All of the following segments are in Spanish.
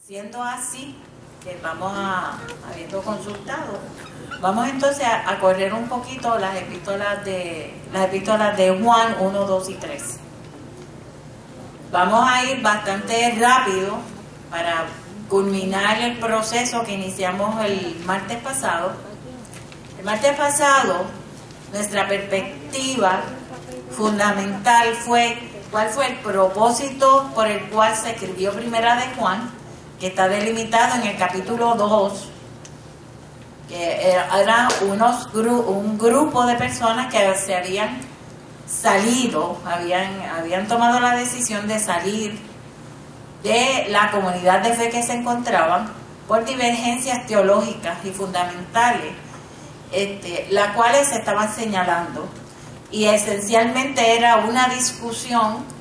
Siendo así, que habiendo consultado, vamos entonces a correr un poquito las epístolas de Juan 1, 2 y 3. Vamos a ir bastante rápido para culminar el proceso que iniciamos el martes pasado. El martes pasado, nuestra perspectiva fundamental fue cuál fue el propósito por el cual se escribió Primera de Juan, que está delimitado en el capítulo 2, que era un grupo de personas que se habían salido, habían tomado la decisión de salir de la comunidad de fe que se encontraban por divergencias teológicas y fundamentales, las cuales se estaban señalando, y esencialmente era una discusión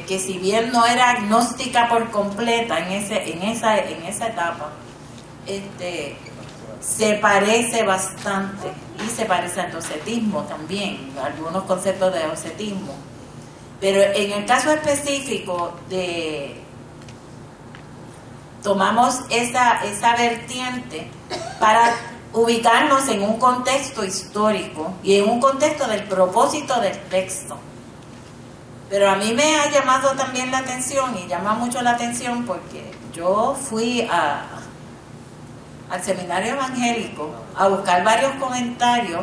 que si bien no era agnóstica por completa en esa etapa, se parece bastante, y se parece al docetismo también, algunos conceptos de docetismo. Pero en el caso específico tomamos esa vertiente para ubicarnos en un contexto histórico y en un contexto del propósito del texto. Pero a mí me ha llamado también la atención, y llama mucho la atención, porque yo fui al seminario evangélico a buscar varios comentarios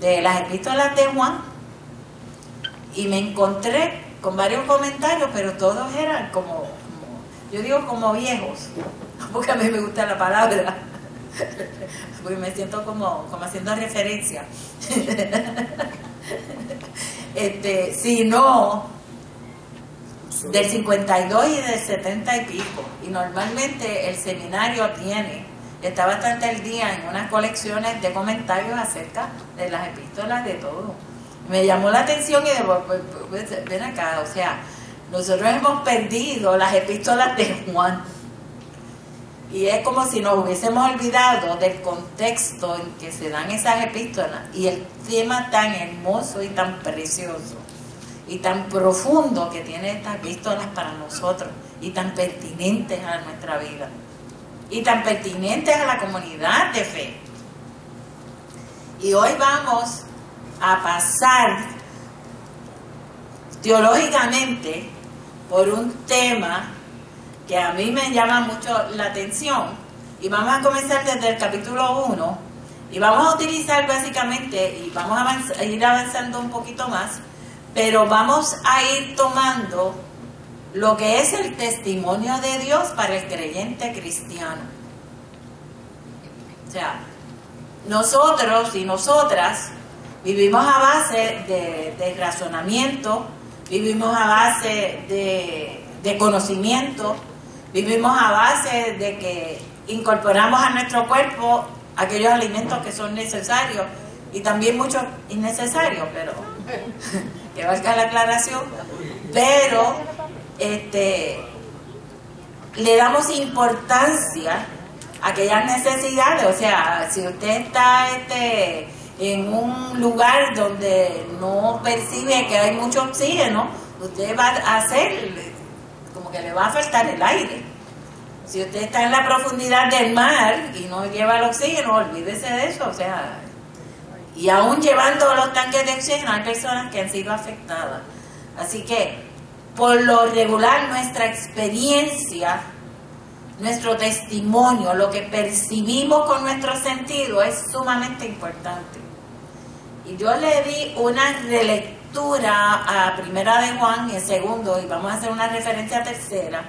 de las epístolas de Juan, y me encontré con varios comentarios, pero todos eran como viejos, porque a mí me gusta la palabra, porque me siento como haciendo referencia. Sino del 52 y del 70 y pico, y normalmente el seminario está bastante al día en unas colecciones de comentarios acerca de las epístolas de todo. Me llamó la atención y digo, pues, ven acá, o sea, nosotros hemos perdido las epístolas de Juan, y es como si nos hubiésemos olvidado del contexto en que se dan esas epístolas y el tema tan hermoso y tan precioso y tan profundo que tiene estas epístolas para nosotros, y tan pertinentes a nuestra vida y tan pertinentes a la comunidad de fe. Y hoy vamos a pasar teológicamente por un tema que a mí me llama mucho la atención, y vamos a comenzar desde el capítulo 1, y vamos a utilizar básicamente, y vamos a ir avanzando un poquito más, pero vamos a ir tomando lo que es el testimonio de Dios para el creyente cristiano. O sea, nosotros y nosotras vivimos a base de razonamiento, vivimos a base de conocimiento, vivimos a base de que incorporamos a nuestro cuerpo aquellos alimentos que son necesarios, y también muchos innecesarios, pero que valga la aclaración, pero le damos importancia a aquellas necesidades. O sea, si usted está en un lugar donde no percibe que hay mucho oxígeno, usted va a hacer como que le va a faltar el aire. Si usted está en la profundidad del mar y no lleva el oxígeno, olvídese de eso. O sea, y aún llevando los tanques de oxígeno, hay personas que han sido afectadas. Así que, por lo regular, nuestra experiencia, nuestro testimonio, lo que percibimos con nuestro sentido es sumamente importante. Y yo le di una relectura a Primera de Juan y el segundo, y vamos a hacer una referencia tercera,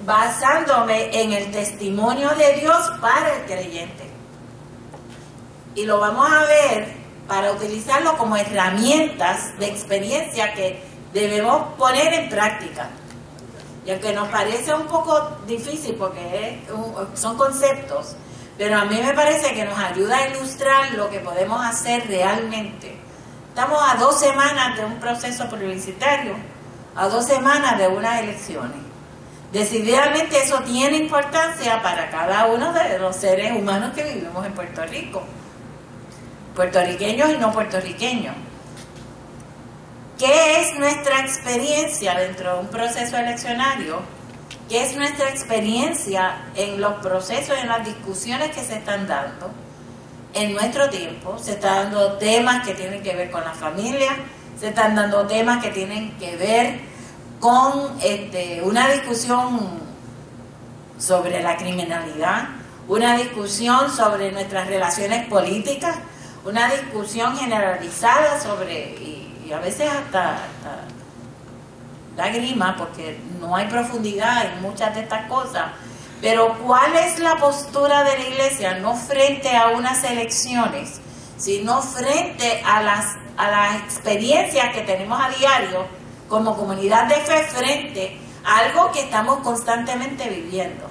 basándome en el testimonio de Dios para el creyente. Y lo vamos a ver para utilizarlo como herramientas de experiencia que debemos poner en práctica. Y aunque nos parece un poco difícil porque son conceptos, pero a mí me parece que nos ayuda a ilustrar lo que podemos hacer realmente. Estamos a 2 semanas de un proceso publicitario, a 2 semanas de unas elecciones. Decididamente eso tiene importancia para cada uno de los seres humanos que vivimos en Puerto Rico, puertorriqueños y no puertorriqueños. ¿Qué es nuestra experiencia dentro de un proceso eleccionario? qué es nuestra experiencia en los procesos, en las discusiones que se están dando en nuestro tiempo. Se están dando temas que tienen que ver con la familia, se están dando temas que tienen que ver con una discusión sobre la criminalidad, una discusión sobre nuestras relaciones políticas, una discusión generalizada sobre, y a veces hasta da grima porque no hay profundidad en muchas de estas cosas. Pero ¿cuál es la postura de la iglesia? No frente a unas elecciones, sino frente a las experiencias que tenemos a diario como comunidad de fe frente a algo que estamos constantemente viviendo.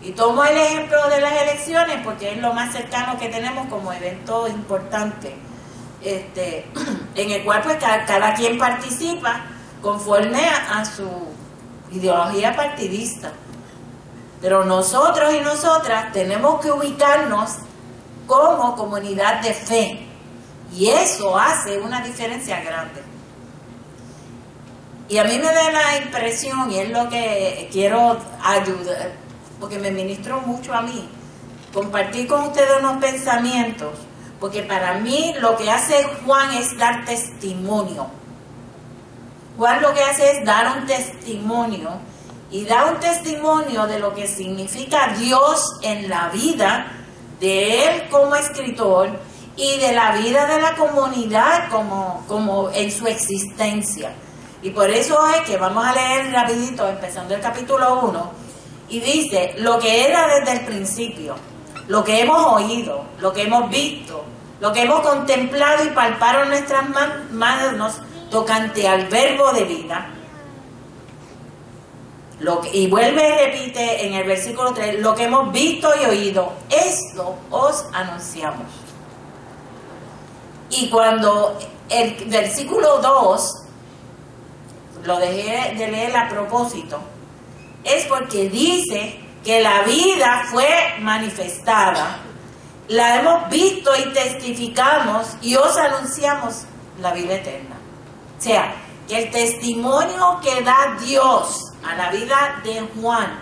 Y tomo el ejemplo de las elecciones porque es lo más cercano que tenemos como evento importante, en el cual pues cada quien participa conforme a su ideología partidista. Pero nosotros y nosotras tenemos que ubicarnos como comunidad de fe. Y eso hace una diferencia grande. Y a mí me da la impresión, y es lo que quiero ayudar, porque me ministró mucho a mí, compartir con ustedes unos pensamientos, porque para mí lo que hace Juan es dar testimonio. Juan lo que hace es dar un testimonio, y da un testimonio de lo que significa Dios en la vida de él como escritor y de la vida de la comunidad como en su existencia. Y por eso es que vamos a leer rapidito, empezando el capítulo 1, y dice, lo que era desde el principio, lo que hemos oído, lo que hemos visto, lo que hemos contemplado y palparon nuestras manos tocante al verbo de vida. Y vuelve y repite en el versículo 3, lo que hemos visto y oído, esto os anunciamos. Y cuando el versículo 2, lo dejé de leer a propósito, es porque dice que la vida fue manifestada, la hemos visto y testificamos y os anunciamos la vida eterna. O sea, que el testimonio que da Dios a la vida de Juan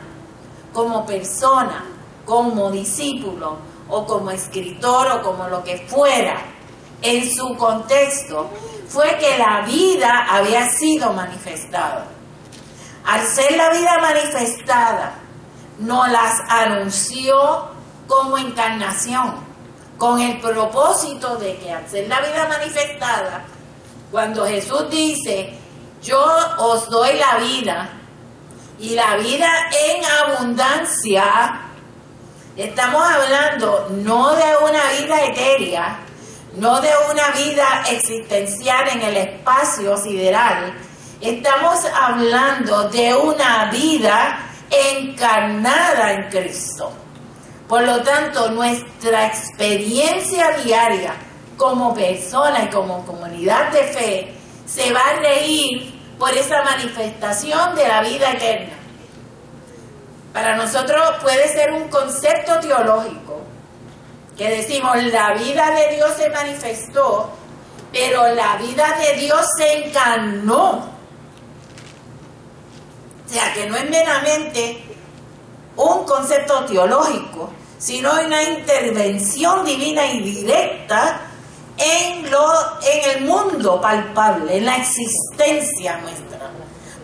como persona, como discípulo o como escritor o como lo que fuera, en su contexto, fue que la vida había sido manifestada. Al ser la vida manifestada, nos las anunció como encarnación, con el propósito de que al ser la vida manifestada, cuando Jesús dice, yo os doy la vida, y la vida en abundancia, estamos hablando no de una vida etérea, no de una vida existencial en el espacio sideral, estamos hablando de una vida encarnada en Cristo. Por lo tanto, nuestra experiencia diaria como persona y como comunidad de fe se va a regir por esa manifestación de la vida eterna. Para nosotros puede ser un concepto teológico, que decimos, la vida de Dios se manifestó, pero la vida de Dios se encarnó. O sea, que no es meramente un concepto teológico, sino una intervención divina y directa en el mundo palpable, en la existencia nuestra.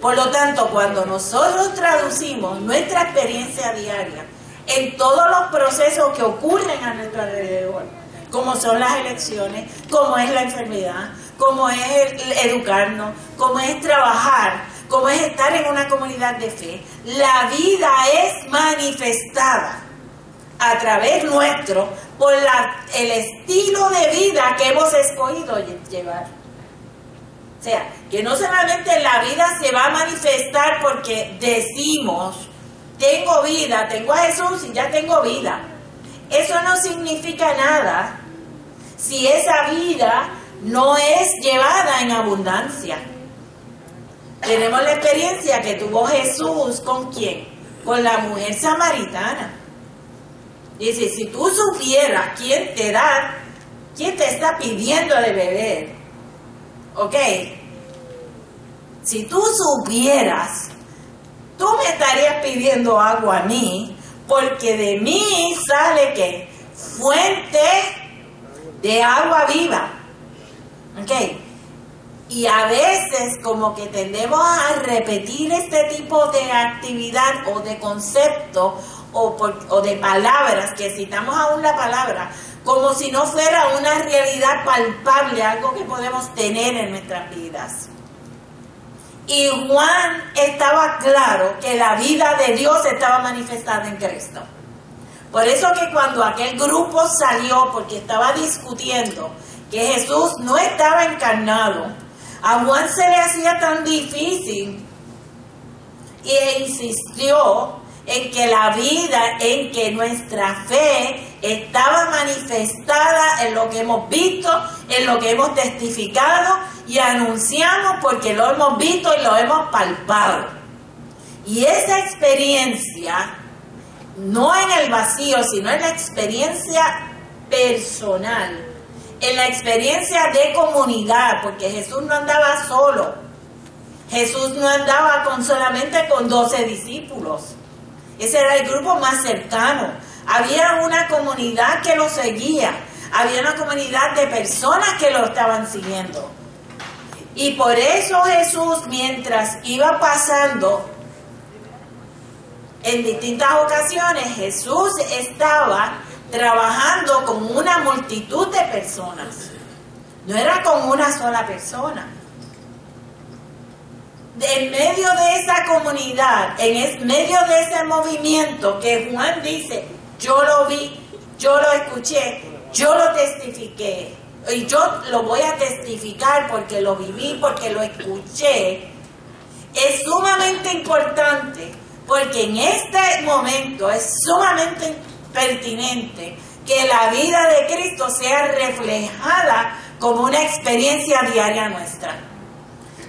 Por lo tanto, cuando nosotros traducimos nuestra experiencia diaria en todos los procesos que ocurren a nuestro alrededor, como son las elecciones, como es la enfermedad, como es educarnos, como es trabajar, como es estar en una comunidad de fe, la vida es manifestada a través nuestro por el estilo de vida que hemos escogido llevar. O sea, que no solamente la vida se va a manifestar porque decimos, tengo vida, tengo a Jesús y ya tengo vida. Eso no significa nada si esa vida no es llevada en abundancia. Tenemos la experiencia que tuvo Jesús ¿con quién? Con la mujer samaritana. Dice, si tú supieras quién te está pidiendo de beber, ¿ok? Si tú supieras tú me estarías pidiendo agua a mí, porque de mí sale ¿qué? Fuente de agua viva. ¿Ok? Y a veces como que tendemos a repetir este tipo de actividad o de concepto o de palabras, que citamos aún la palabra, como si no fuera una realidad palpable, algo que podemos tener en nuestras vidas. Y Juan estaba claro que la vida de Dios estaba manifestada en Cristo. Por eso que cuando aquel grupo salió, porque estaba discutiendo que Jesús no estaba encarnado, a Juan se le hacía tan difícil e insistió en que la vida, en que nuestra fe estaba manifestada en lo que hemos visto, en lo que hemos testificado y anunciamos porque lo hemos visto y lo hemos palpado. Y esa experiencia, no en el vacío, sino en la experiencia personal, en la experiencia de comunidad, porque Jesús no andaba solo. Jesús no andaba solamente con 12 discípulos. Ese era el grupo más cercano. Había una comunidad que lo seguía. Había una comunidad de personas que lo estaban siguiendo. Y por eso Jesús, mientras iba pasando en distintas ocasiones, Jesús estaba trabajando con una multitud de personas. No era con una sola persona. En medio de esa comunidad, en medio de ese movimiento que Juan dice, yo lo vi, yo lo escuché, yo lo testifiqué, y yo lo voy a testificar porque lo viví, porque lo escuché, es sumamente importante, porque en este momento es sumamente pertinente que la vida de Cristo sea reflejada como una experiencia diaria nuestra.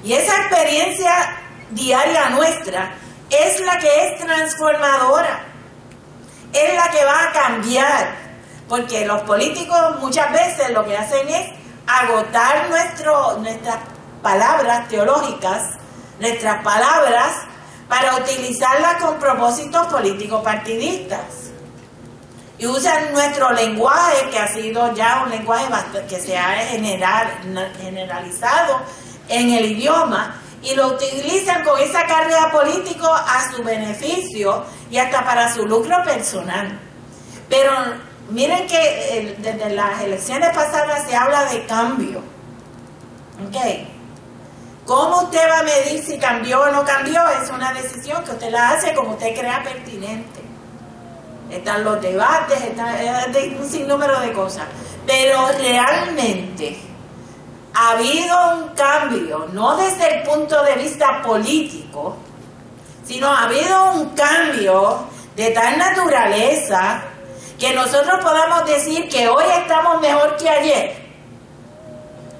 Y esa experiencia diaria nuestra es la que es transformadora, es la que va a cambiar, porque los políticos muchas veces lo que hacen es agotar nuestras palabras teológicas, nuestras palabras, para utilizarlas con propósitos políticos partidistas. Y usan nuestro lenguaje, que ha sido ya un lenguaje que se ha generalizado en el idioma, y lo utilizan con esa carga política a su beneficio y hasta para su lucro personal. Pero miren que desde las elecciones pasadas se habla de cambio. ¿Ok? ¿Cómo usted va a medir si cambió o no cambió? Es una decisión que usted la hace como usted crea pertinente. Están los debates, de un sinnúmero de cosas. Pero realmente ha habido un cambio, no desde el punto de vista político, sino ha habido un cambio de tal naturaleza que nosotros podamos decir que hoy estamos mejor que ayer.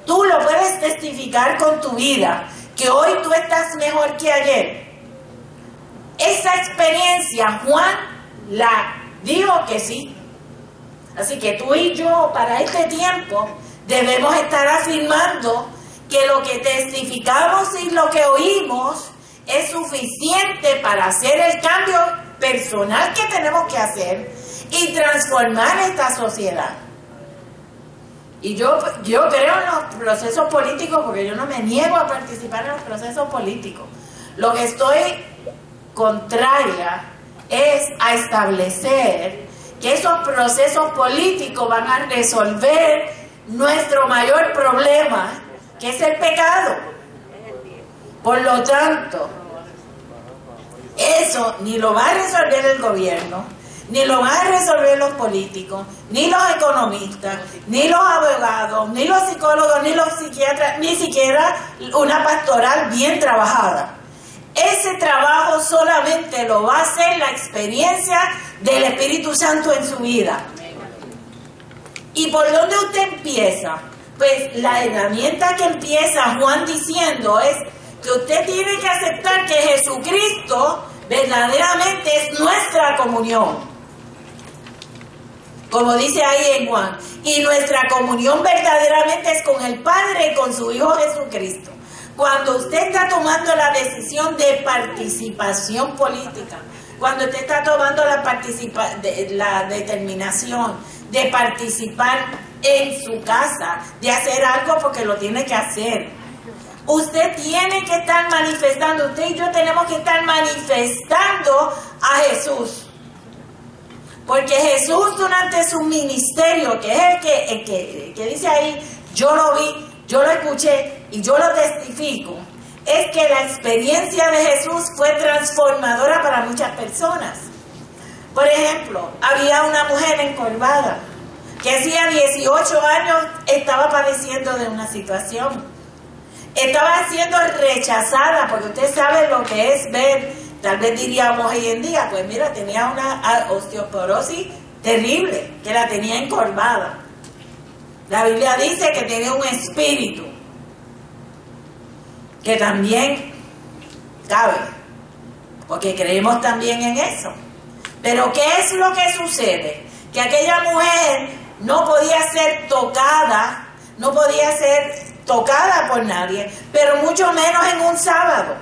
Tú lo puedes testificar con tu vida, que hoy tú estás mejor que ayer. Esa experiencia Juan la dijo que sí. Así que tú y yo para este tiempo debemos estar afirmando que lo que testificamos y lo que oímos es suficiente para hacer el cambio personal que tenemos que hacer y transformar esta sociedad. Y yo creo en los procesos políticos, porque yo no me niego a participar en los procesos políticos. Lo que estoy contraria es a establecer que esos procesos políticos van a resolver nuestro mayor problema, que es el pecado. Por lo tanto, eso ni lo va a resolver el gobierno, ni lo van a resolver los políticos, ni los economistas, ni los abogados, ni los psicólogos, ni los psiquiatras, ni siquiera una pastoral bien trabajada. Ese trabajo solamente lo va a hacer la experiencia del Espíritu Santo en su vida. ¿Y por dónde usted empieza? Pues la herramienta que empieza Juan diciendo es que usted tiene que aceptar que Jesucristo verdaderamente es nuestra comunión. Como dice ahí en Juan, y nuestra comunión verdaderamente es con el Padre y con su Hijo Jesucristo. Cuando usted está tomando la decisión de participación política, cuando usted está tomando la determinación de participar en su casa, de hacer algo porque lo tiene que hacer, usted tiene que estar manifestando, usted y yo tenemos que estar manifestando a Jesús. Porque Jesús durante su ministerio, que es el que dice ahí, yo lo vi, yo lo escuché y yo lo testifico, es que la experiencia de Jesús fue transformadora para muchas personas. Por ejemplo, había una mujer encorvada que hacía 18 años estaba padeciendo de una situación. Estaba siendo rechazada, porque usted sabe lo que es ver, tal vez diríamos hoy en día, pues mira, tenía una osteoporosis terrible, que la tenía encorvada. La Biblia dice que tenía un espíritu que también cabe, porque creemos también en eso. Pero ¿qué es lo que sucede? Que aquella mujer no podía ser tocada, no podía ser tocada por nadie, pero mucho menos en un sábado.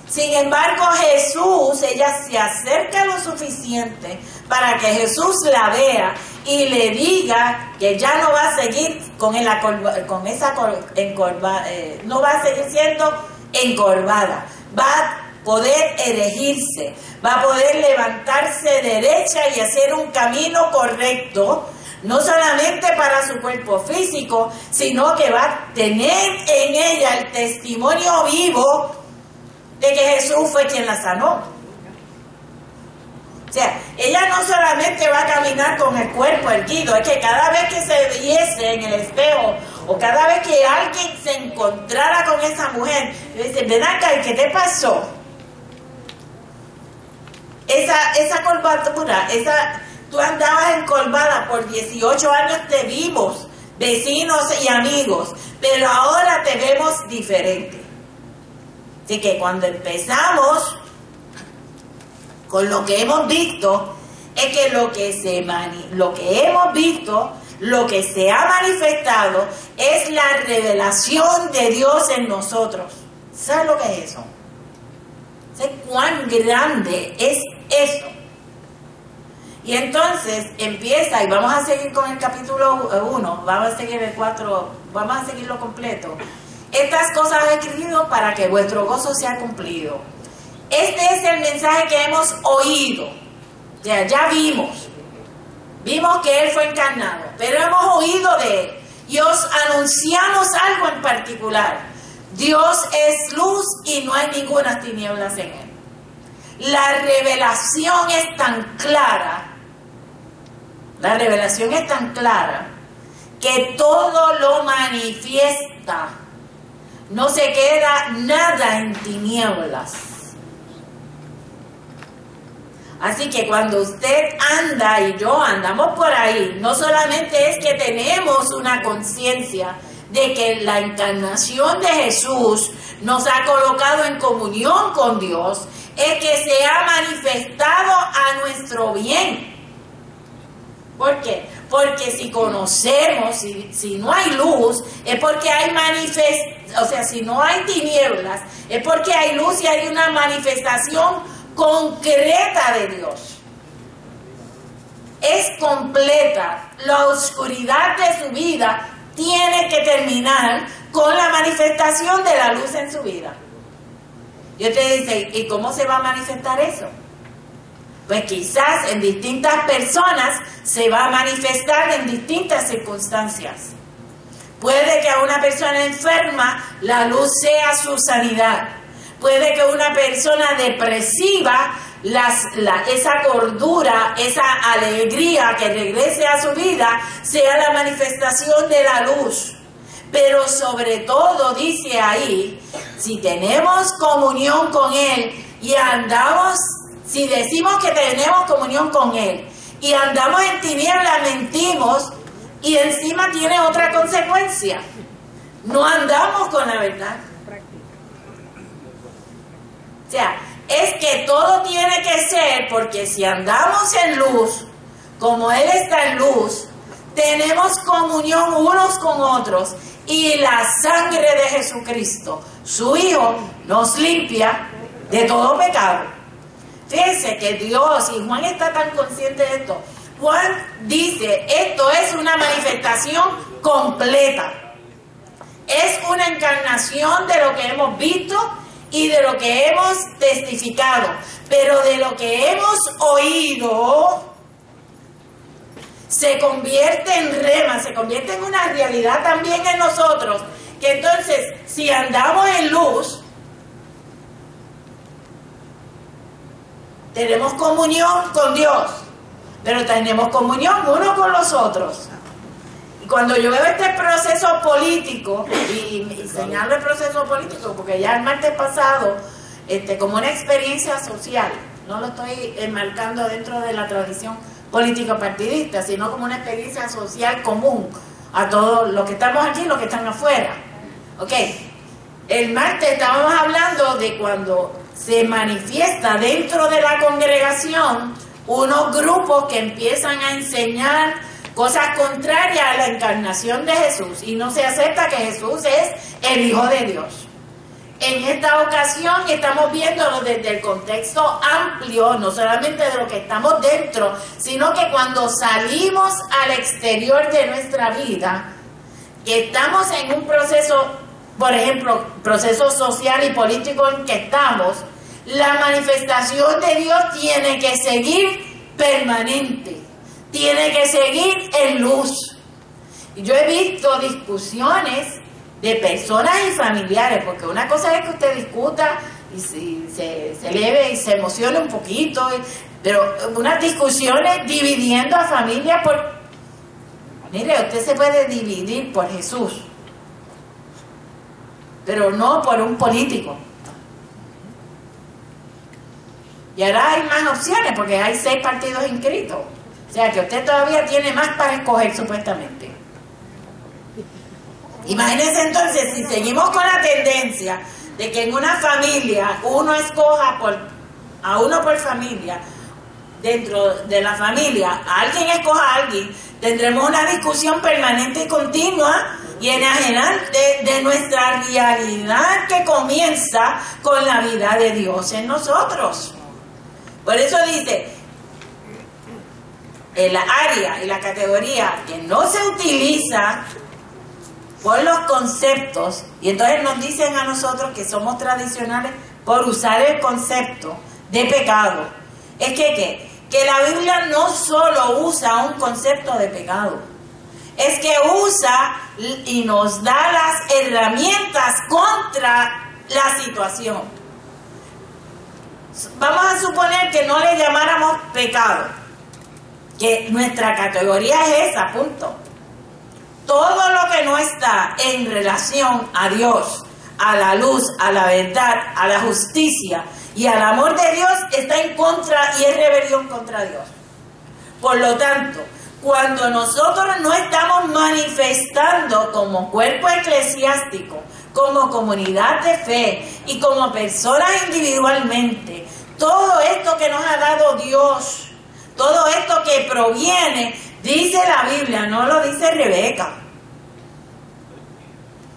Sin embargo, Jesús, ella se acerca lo suficiente para que Jesús la vea y le diga que ya no va a seguir no va a seguir siendo encorvada, va a poder erigirse, va a poder levantarse derecha y hacer un camino correcto, no solamente para su cuerpo físico, sino que va a tener en ella el testimonio vivo de que Jesús fue quien la sanó. O sea, ella no solamente va a caminar con el cuerpo erguido, es que cada vez que se viese en el espejo o cada vez que alguien se encontrara con esa mujer, le dice, ven acá, ¿y qué te pasó? Esa curvatura, tú andabas encorvada por 18 años, te vimos, vecinos y amigos, pero ahora te vemos diferente. Así que cuando empezamos con lo que hemos visto, es que lo que hemos visto, lo que se ha manifestado, es la revelación de Dios en nosotros. ¿Sabes lo que es eso? ¿Sabes cuán grande es eso? Y entonces empieza, y vamos a seguir con el capítulo 1, vamos a seguir el 4, vamos a seguirlo completo. Estas cosas he escrito para que vuestro gozo sea cumplido. Este es el mensaje que hemos oído. Ya vimos que Él fue encarnado, pero hemos oído de Él y os anunciamos algo en particular. Dios es luz y no hay ninguna tinieblas en Él. La revelación es tan clara, que todo lo manifiesta. No se queda nada en tinieblas. Así que cuando usted anda y yo andamos por ahí, no solamente es que tenemos una conciencia de que la encarnación de Jesús nos ha colocado en comunión con Dios, es que se ha manifestado a nuestro bien. ¿Por qué? Porque si conocemos, si no hay luz, es porque hay si no hay tinieblas, es porque hay luz y hay una manifestación concreta de Dios. Es completa. La oscuridad de su vida tiene que terminar con la manifestación de la luz en su vida. Y usted dice, ¿y cómo se va a manifestar eso? Pues quizás en distintas personas se va a manifestar en distintas circunstancias. Puede que a una persona enferma la luz sea su sanidad. Puede que una persona depresiva, esa cordura, esa alegría que regrese a su vida, sea la manifestación de la luz. Pero sobre todo, dice ahí, si tenemos comunión con Él y andamos, si decimos que tenemos comunión con Él y andamos en tinieblas, mentimos, y encima tiene otra consecuencia. No andamos con la verdad. O sea, es que todo tiene que ser, porque si andamos en luz, como Él está en luz, tenemos comunión unos con otros y la sangre de Jesucristo, su Hijo, nos limpia de todo pecado. Fíjense que Dios, y Juan está tan consciente de esto, Juan dice, esto es una manifestación completa. Es una encarnación de lo que hemos visto y de lo que hemos testificado, pero de lo que hemos oído se convierte en rema, se convierte en una realidad también en nosotros, que entonces si andamos en luz, tenemos comunión con Dios, pero tenemos comunión uno con los otros. Y cuando yo veo este proceso político, y señalo el proceso político, porque ya el martes pasado, como una experiencia social, no lo estoy enmarcando dentro de la tradición político partidista, sino como una experiencia social común a todos los que estamos aquí y los que están afuera. Ok, el martes estábamos hablando de cuando se manifiesta dentro de la congregación unos grupos que empiezan a enseñar cosas contrarias a la encarnación de Jesús y no se acepta que Jesús es el Hijo de Dios. En esta ocasión estamos viéndolo desde el contexto amplio, no solamente de lo que estamos dentro, sino que cuando salimos al exterior de nuestra vida, que estamos en un proceso, por ejemplo, proceso social y político en que estamos, la manifestación de Dios tiene que seguir permanente, tiene que seguir en luz. Y yo he visto discusiones de personas y familiares, porque una cosa es que usted discuta y se eleve y se emocione un poquito, pero unas discusiones dividiendo a familias por... Mire, usted se puede dividir por Jesús, pero no por un político. Y ahora hay más opciones, porque hay 6 partidos inscritos. O sea que usted todavía tiene más para escoger, supuestamente. Imagínense entonces, si seguimos con la tendencia de que en una familia uno escoja a uno por familia, dentro de la familia, alguien escoja a alguien, tendremos una discusión permanente y continua y enajenante de nuestra realidad que comienza con la vida de Dios en nosotros. Por eso dice, el área y la categoría que no se utiliza por los conceptos, y entonces nos dicen a nosotros que somos tradicionales por usar el concepto de pecado, es que la Biblia no solo usa un concepto de pecado, es que usa y nos da las herramientas contra la situación. Vamos a suponer que no le llamáramos pecado, que nuestra categoría es esa, punto. Todo lo que no está en relación a Dios, a la luz, a la verdad, a la justicia y al amor de Dios está en contra y es rebelión contra Dios. Por lo tanto, cuando nosotros no estamos manifestando como cuerpo eclesiástico, como comunidad de fe y como personas individualmente, todo esto que nos ha dado Dios, todo esto que proviene, dice la Biblia, no lo dice Rebeca,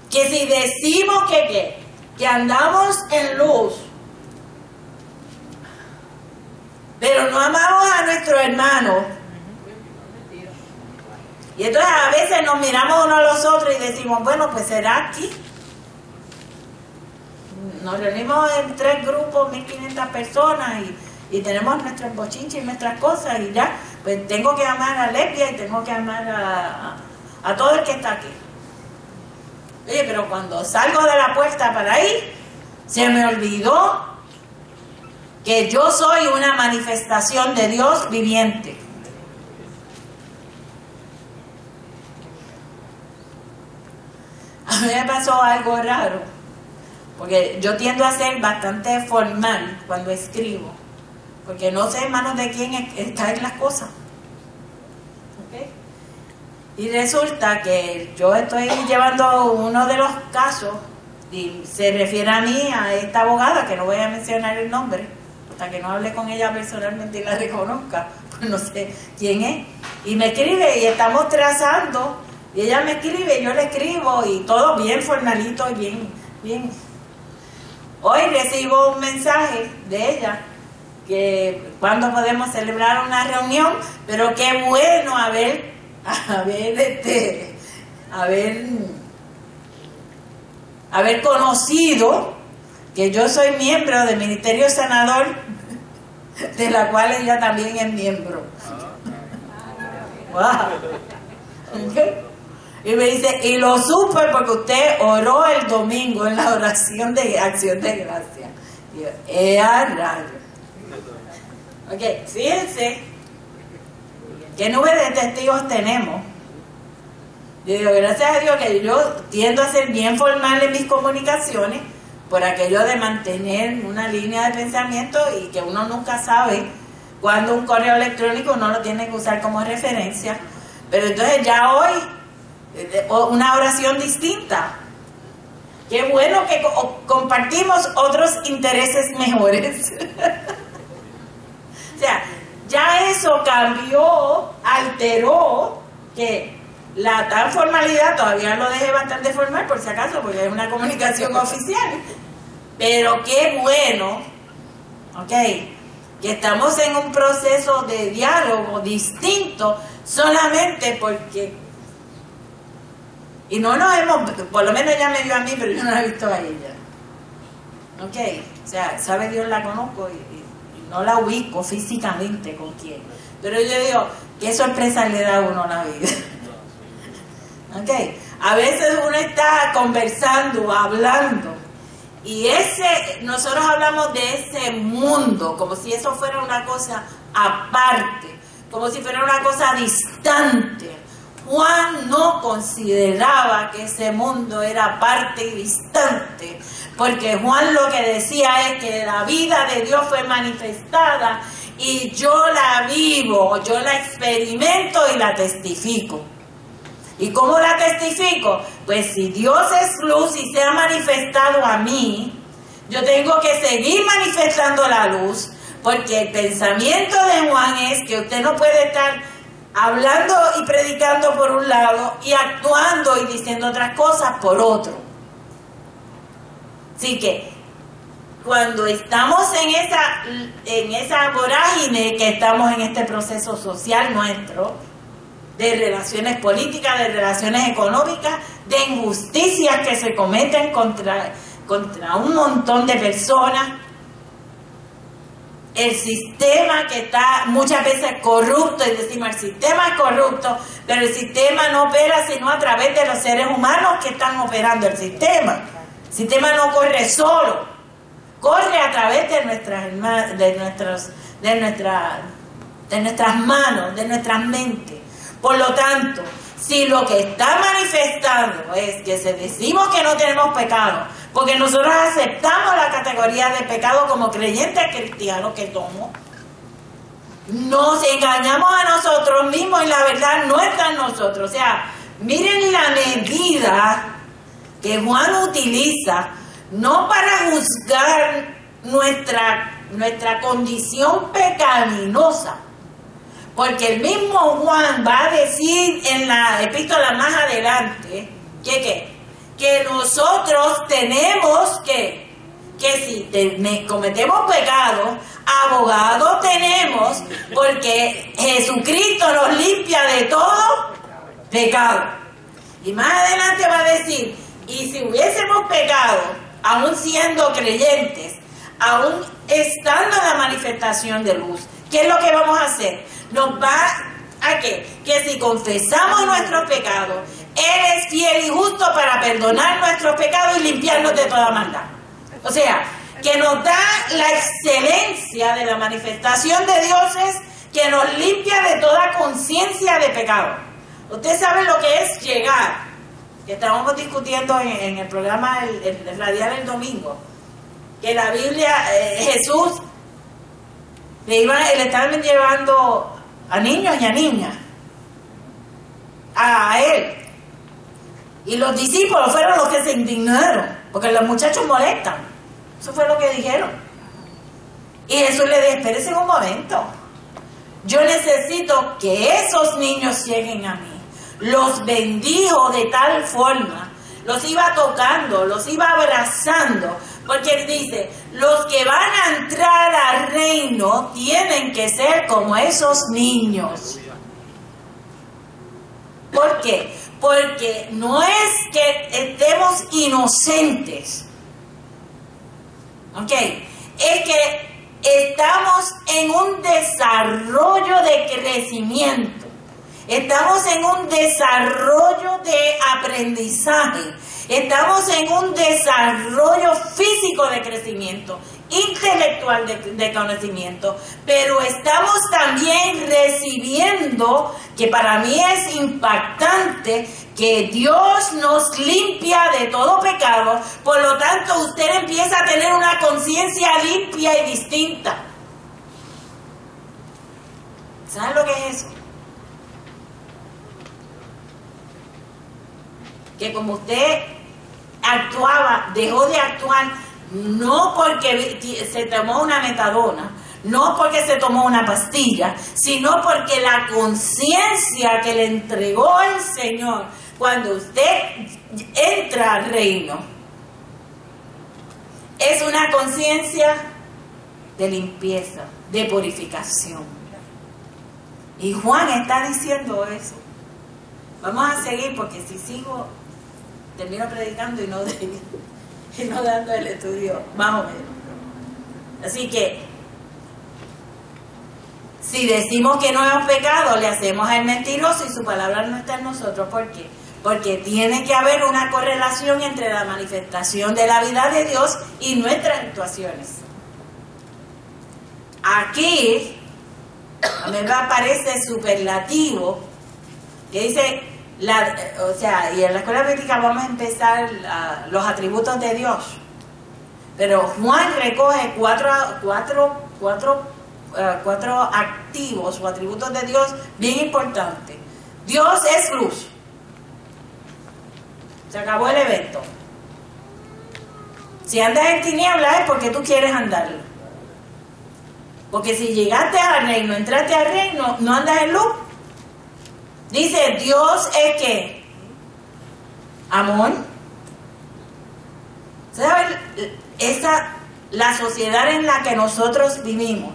que si decimos que andamos en luz, pero no amamos a nuestro hermano, y entonces a veces nos miramos unos a los otros y decimos, bueno, pues será aquí. Nos reunimos en 3 grupos, 1500 personas y tenemos nuestros bochinches y nuestras cosas y ya, pues tengo que amar a Lesbia y tengo que amar a todo el que está aquí. Oye, pero cuando salgo de la puerta para ahí, se me olvidó que yo soy una manifestación de Dios viviente. A mí me pasó algo raro, porque yo tiendo a ser bastante formal cuando escribo, porque no sé en manos de quién caen las cosas. ¿Okay? Y resulta que yo estoy llevando uno de los casos, y se refiere a mí, a esta abogada, que no voy a mencionar el nombre, hasta que no hable con ella personalmente y la reconozca, pues no sé quién es. Y me escribe y estamos trazando Y ella me escribe, yo le escribo y todo bien formalito y bien. Hoy recibo un mensaje de ella que cuando podemos celebrar una reunión, pero qué bueno haber conocido que yo soy miembro del Ministerio Sanador, de la cual ella también es miembro. Wow. Y me dice, y lo supe porque usted oró el domingo en la oración de acción de gracia. Y yo, rayo. Ok, fíjense qué nube de testigos tenemos. Yo digo, gracias a Dios que yo tiendo a ser bien formal en mis comunicaciones, por aquello de mantener una línea de pensamiento y que uno nunca sabe cuándo un correo electrónico uno lo tiene que usar como referencia. Pero entonces ya hoy, una oración distinta. Qué bueno que compartimos otros intereses mejores. O sea, ya eso cambió, alteró, que la tal formalidad todavía lo dejé bastante formal por si acaso, porque es una comunicación oficial. Pero qué bueno, ok, que estamos en un proceso de diálogo distinto solamente porque, y no nos hemos, por lo menos ella me vio a mí, pero yo no la he visto a ella. Ok, o sea, sabe Dios la conozco y no la ubico físicamente con quién. Pero yo digo, qué sorpresa le da a uno la vida. Ok, a veces uno está conversando, hablando, y nosotros hablamos de ese mundo, como si eso fuera una cosa aparte, como si fuera una cosa distante. Juan no consideraba que ese mundo era aparte y distante, porque Juan lo que decía es que la vida de Dios fue manifestada y yo la vivo, yo la experimento y la testifico. ¿Y cómo la testifico? Pues si Dios es luz y se ha manifestado a mí, yo tengo que seguir manifestando la luz, porque el pensamiento de Juan es que usted no puede estar hablando y predicando por un lado y actuando y diciendo otras cosas por otro. Así que cuando estamos en esa vorágine que estamos en este proceso social nuestro, de relaciones políticas, de relaciones económicas, de injusticias que se cometen contra un montón de personas, el sistema que está muchas veces corrupto, y decimos el sistema es corrupto, pero el sistema no opera sino a través de los seres humanos que están operando el sistema. El sistema no corre solo, corre a través de nuestras manos, de nuestras mentes. Por lo tanto, si lo que está manifestando es que decimos que no tenemos pecado, porque nosotros aceptamos la categoría de pecado como creyentes cristianos que somos, nos engañamos a nosotros mismos y la verdad no está en nosotros. O sea, miren la medida que Juan utiliza, no para juzgar nuestra condición pecaminosa, porque el mismo Juan va a decir en la epístola más adelante que nosotros tenemos que si cometemos pecado, abogado tenemos, porque Jesucristo nos limpia de todo pecado. Y más adelante va a decir, y si hubiésemos pecado, aún siendo creyentes, aún estando en la manifestación de luz, ¿qué es lo que vamos a hacer? Nos va a que si confesamos nuestros pecados, Él es fiel y justo para perdonar nuestros pecados y limpiarnos de toda maldad. O sea, que nos da la excelencia de la manifestación de Dios, es que nos limpia de toda conciencia de pecado. Ustedes saben lo que es llegar, que estábamos discutiendo en el programa el radial el domingo, que la Biblia, Jesús le estaban llevando a niños y a niñas a Él, y los discípulos fueron los que se indignaron porque los muchachos molestan. Eso fue lo que dijeron. Y Jesús le dijo, espérense un momento, yo necesito que esos niños lleguen a mí. los bendijo de tal forma, los iba tocando, los iba abrazando, porque él dice, los que van a entrar al reino tienen que ser como esos niños. ¿Por qué? Porque no es que estemos inocentes, ¿ok? Es que estamos en un desarrollo de crecimiento, estamos en un desarrollo de aprendizaje, estamos en un desarrollo físico de crecimiento, intelectual de conocimiento, pero estamos también recibiendo, que para mí es impactante, que Dios nos limpia de todo pecado, por lo tanto usted empieza a tener una conciencia limpia y distinta. ¿Saben lo que es eso? Que como usted actuaba, dejó de actuar, no porque se tomó una metadona, no porque se tomó una pastilla, sino porque la conciencia que le entregó el Señor cuando usted entra al reino es una conciencia de limpieza, de purificación. Y Juan está diciendo eso. Vamos a seguir porque si sigo termino predicando y no dando el estudio más o menos. Así que si decimos que no hemos pecado, le hacemos al mentiroso y su palabra no está en nosotros. ¿Por qué? Porque tiene que haber una correlación entre la manifestación de la vida de Dios y nuestras actuaciones. Aquí a mí me parece superlativo que dice, y en la escuela bíblica vamos a empezar los atributos de Dios, pero Juan recoge cuatro activos o atributos de Dios bien importantes. Dios es luz. Se acabó el evento. Si andas en tinieblas es porque tú quieres andar. Porque si llegaste al reino, entraste al reino, no andas en luz. Dice, Dios es ¿qué? Amor. ¿Saben? La sociedad en la que nosotros vivimos,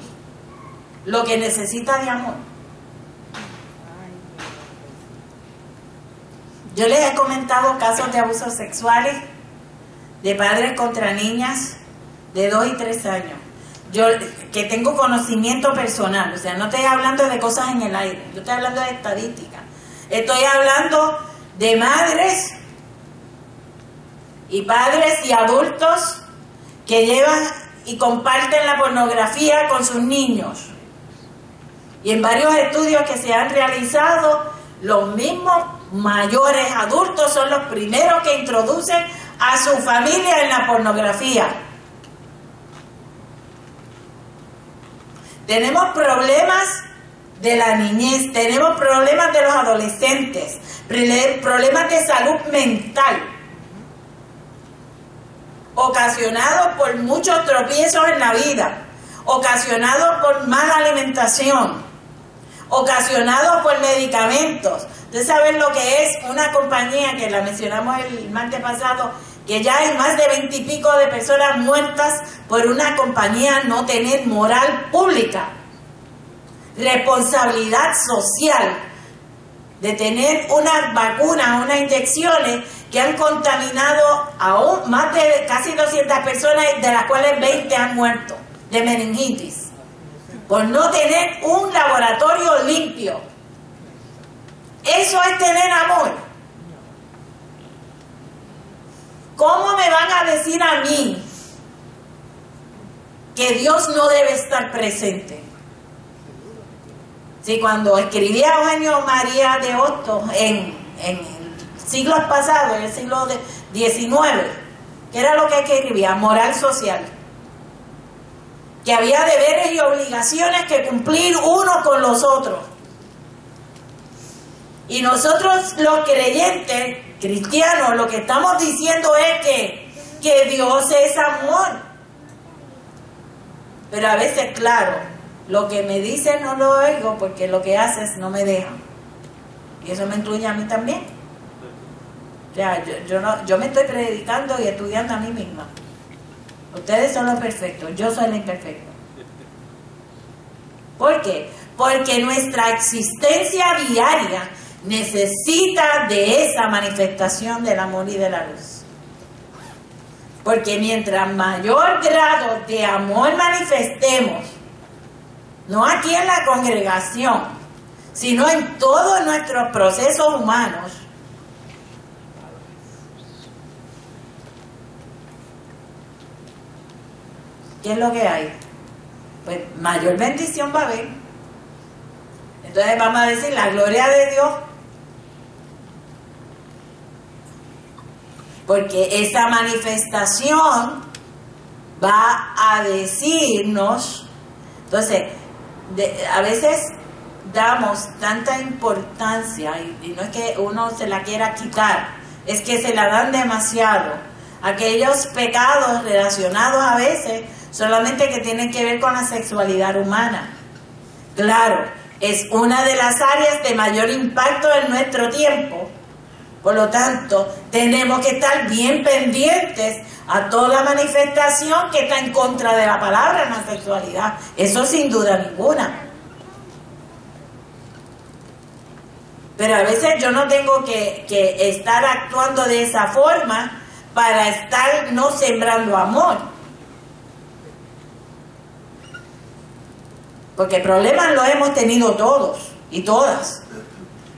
lo que necesita de amor. Yo les he comentado casos de abusos sexuales de padres contra niñas de 2 y 3 años. Yo que tengo conocimiento personal, o sea, no estoy hablando de cosas en el aire, yo estoy hablando de estadísticas. Estoy hablando de madres y padres y adultos que llevan y comparten la pornografía con sus niños. Y en varios estudios que se han realizado, los mismos mayores adultos son los primeros que introducen a su familia en la pornografía. Tenemos problemas de la niñez, tenemos problemas de los adolescentes, problemas de salud mental, ocasionados por muchos tropiezos en la vida, ocasionados por mala alimentación, ocasionados por medicamentos. Ustedes saben lo que es una compañía, que la mencionamos el martes pasado, que ya hay más de 20 y pico de personas muertas por una compañía no tener moral pública, responsabilidad social, de tener unas vacunas, unas inyecciones que han contaminado a más de casi 200 personas, de las cuales 20 han muerto de meningitis, por no tener un laboratorio limpio. Eso es tener amor. ¿Cómo me van a decir a mí que Dios no debe estar presente? Si cuando escribía Eugenio María de Hostos en siglos pasados, en el siglo XIX, ¿qué era lo que escribía? Moral social. Que había deberes y obligaciones que cumplir unos con los otros. Y nosotros los creyentes, cristianos, lo que estamos diciendo es que Dios es amor. Pero a veces, claro, lo que me dicen no lo oigo porque lo que haces no me deja. Y eso me incluye a mí también. O sea, yo me estoy predicando y estudiando a mí misma. Ustedes son los perfectos, yo soy la imperfecta. ¿Por qué? Porque nuestra existencia diaria necesita de esa manifestación del amor y de la luz. Porque mientras mayor grado de amor manifestemos, no aquí en la congregación, sino en todos nuestros procesos humanos, ¿qué es lo que hay? Pues mayor bendición va a haber. Entonces vamos a decir la gloria de Dios. Porque esa manifestación va a decirnos, entonces, a veces damos tanta importancia, y no es que uno se la quiera quitar, es que se la dan demasiado. Aquellos pecados relacionados a veces solamente que tienen que ver con la sexualidad humana. Claro, es una de las áreas de mayor impacto en nuestro tiempo. Por lo tanto, tenemos que estar bien pendientes a toda manifestación que está en contra de la palabra en la sexualidad. Eso sin duda ninguna. Pero a veces yo no tengo que estar actuando de esa forma para estar no sembrando amor. Porque problemas los hemos tenido todos y todas.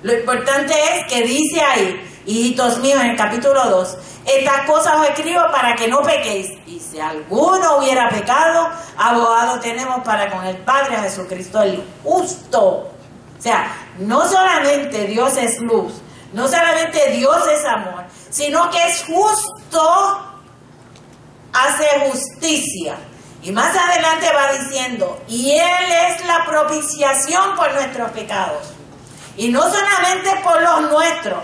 Lo importante es que dice ahí, hijitos míos, en el capítulo 2, estas cosas os escribo para que no pequéis. Y si alguno hubiera pecado, abogado tenemos para con el Padre, a Jesucristo el justo. O sea, no solamente Dios es luz, no solamente Dios es amor, sino que es justo, hace justicia. Y más adelante va diciendo, y Él es la propiciación por nuestros pecados. Y no solamente por los nuestros,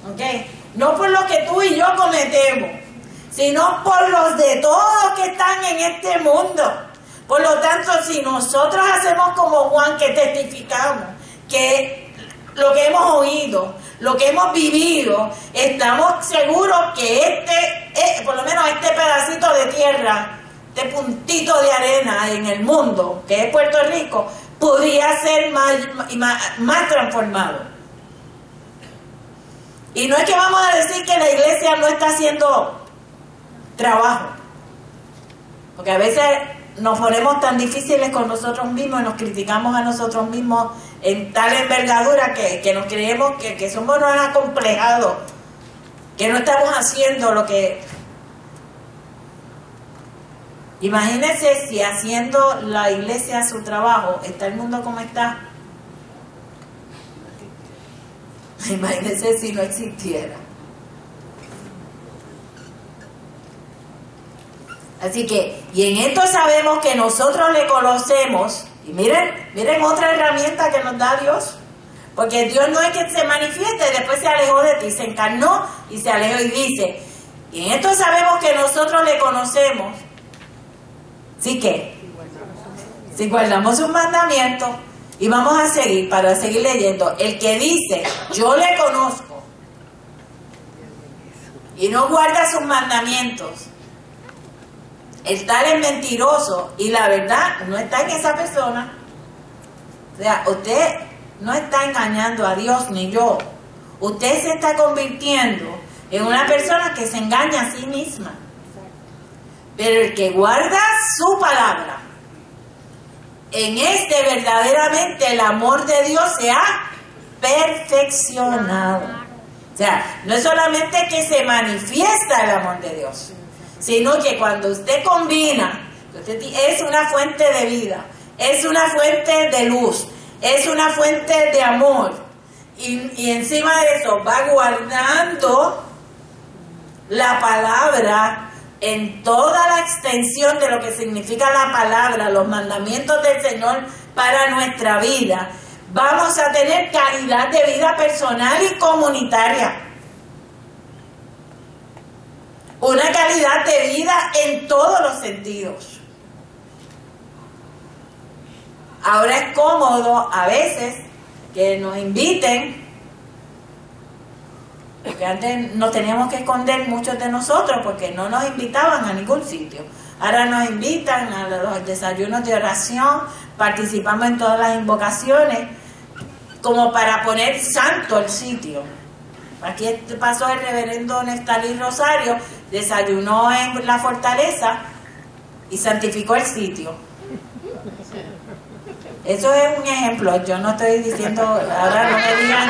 ¿ok? No por los que tú y yo cometemos, sino por los de todos que están en este mundo. Por lo tanto, si nosotros hacemos como Juan, que testificamos que lo que hemos oído, lo que hemos vivido, estamos seguros que por lo menos este pedacito de tierra, este puntito de arena en el mundo, que es Puerto Rico, podría ser más transformado. Y no es que vamos a decir que la iglesia no está haciendo trabajo, porque a veces nos ponemos tan difíciles con nosotros mismos y nos criticamos a nosotros mismos en tal envergadura que nos creemos que somos unos acomplejados, que no estamos haciendo lo que... Imagínense si haciendo la iglesia su trabajo está el mundo como está. Imagínense si no existiera. Así que, y en esto sabemos que nosotros le conocemos. Y miren otra herramienta que nos da Dios. Porque Dios no es que se manifieste, después se alejó de ti, se encarnó y se alejó y dice, y en esto sabemos que nosotros le conocemos. Así que, si guardamos sus mandamientos, y vamos a seguir, para seguir leyendo, el que dice, yo le conozco, y no guarda sus mandamientos, el tal es mentiroso, y la verdad no está en esa persona. O sea, usted no está engañando a Dios ni yo. Usted se está convirtiendo en una persona que se engaña a sí misma. Pero el que guarda su palabra, en este verdaderamente el amor de Dios se ha perfeccionado. O sea, no es solamente que se manifiesta el amor de Dios, sino que cuando usted combina, usted es una fuente de vida, es una fuente de luz, es una fuente de amor, y encima de eso va guardando la palabra en toda la extensión de lo que significa la palabra, los mandamientos del Señor para nuestra vida, vamos a tener calidad de vida personal y comunitaria. Una calidad de vida en todos los sentidos. Ahora es cómodo a veces que nos inviten, porque antes nos teníamos que esconder muchos de nosotros porque no nos invitaban a ningún sitio. Ahora nos invitan a los desayunos de oración, participamos en todas las invocaciones, como para poner santo el sitio. Aquí pasó el reverendo Neftalí Rosario, desayunó en la fortaleza y santificó el sitio. Eso es un ejemplo, yo no estoy diciendo, ahora no me digan,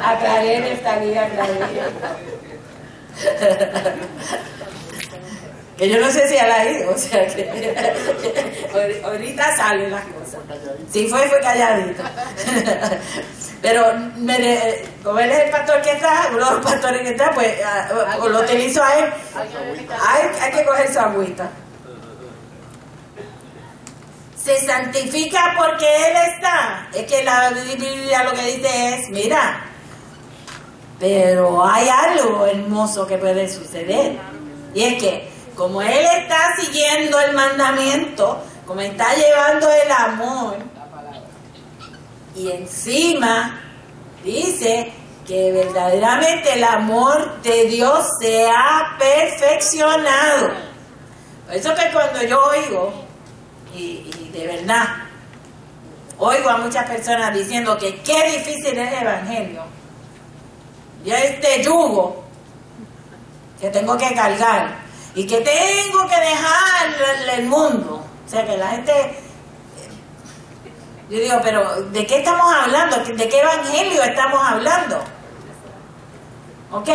aclaré Neftalí, aclaré. Que yo no sé si él ha ido, o sea que ahorita salen las cosas. Si fue calladito. Pero como él es el pastor que está, uno de los pastores que está, pues lo utilizo a él. Hay que coger su agüita. Se santifica porque él está. Es que la Biblia lo que dice es, mira, pero hay algo hermoso que puede suceder. Y es que como él está siguiendo el mandamiento, como está llevando el amor, y encima dice que verdaderamente el amor de Dios se ha perfeccionado. Por eso que cuando yo oigo, y de verdad, oigo a muchas personas diciendo que qué difícil es el evangelio, y este yugo que tengo que cargar, y que tengo que dejar el mundo. O sea, que la gente... Yo digo, pero ¿de qué estamos hablando? ¿De qué evangelio estamos hablando? ¿Ok?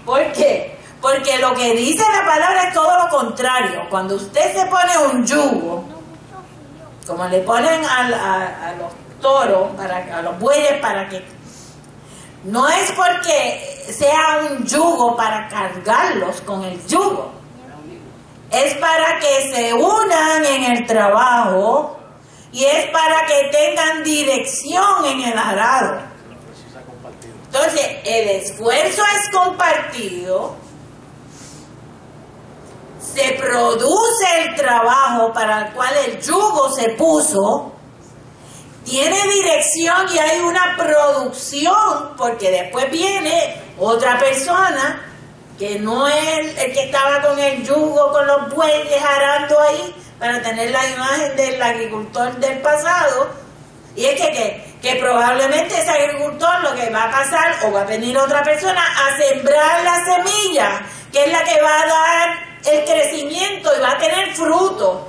¿Por qué? Porque lo que dice la palabra es todo lo contrario. Cuando usted se pone un yugo, como le ponen a los toros, a los bueyes, para que... No es porque sea un yugo para cargarlos con el yugo. Es para que se unan en el trabajo y es para que tengan dirección en el arado. Entonces, el esfuerzo es compartido, se produce el trabajo para el cual el yugo se puso, tiene dirección y hay una producción, porque después viene otra persona que no es el que estaba con el yugo, con los bueyes arando ahí, para tener la imagen del agricultor del pasado. Y es que probablemente ese agricultor lo que va a pasar, o va a venir otra persona a sembrar la semilla, que es la que va a dar el crecimiento y va a tener fruto.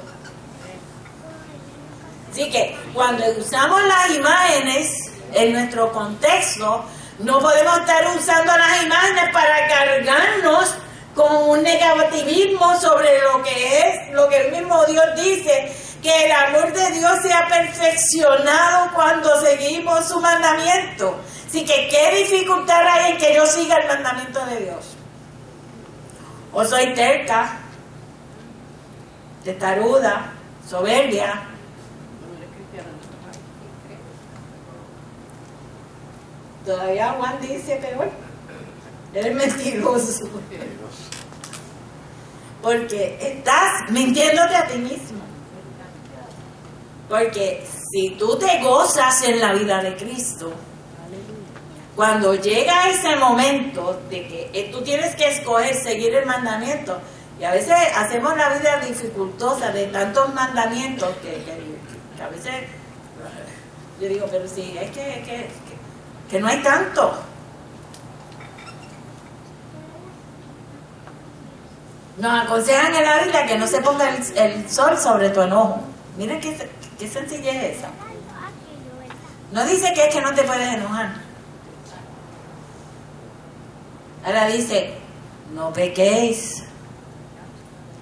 Así que cuando usamos las imágenes en nuestro contexto, no podemos estar usando las imágenes para cargarnos con un negativismo sobre lo que es, lo que el mismo Dios dice, que el amor de Dios se ha perfeccionado cuando seguimos su mandamiento. Así que, ¿qué dificultad hay en que yo siga el mandamiento de Dios? O soy terca, testaruda, soberbia. Todavía Juan dice, pero eres mentiroso. Porque estás mintiéndote a ti mismo. Porque si tú te gozas en la vida de Cristo, cuando llega ese momento de que tú tienes que escoger seguir el mandamiento, y a veces hacemos la vida dificultosa de tantos mandamientos que a veces yo digo, pero sí, es que no hay tanto. Nos aconsejan en la Biblia que no se ponga el sol sobre tu enojo. Mira qué sencilla es esa. No dice que es que no te puedes enojar. Ahora dice, no pequéis.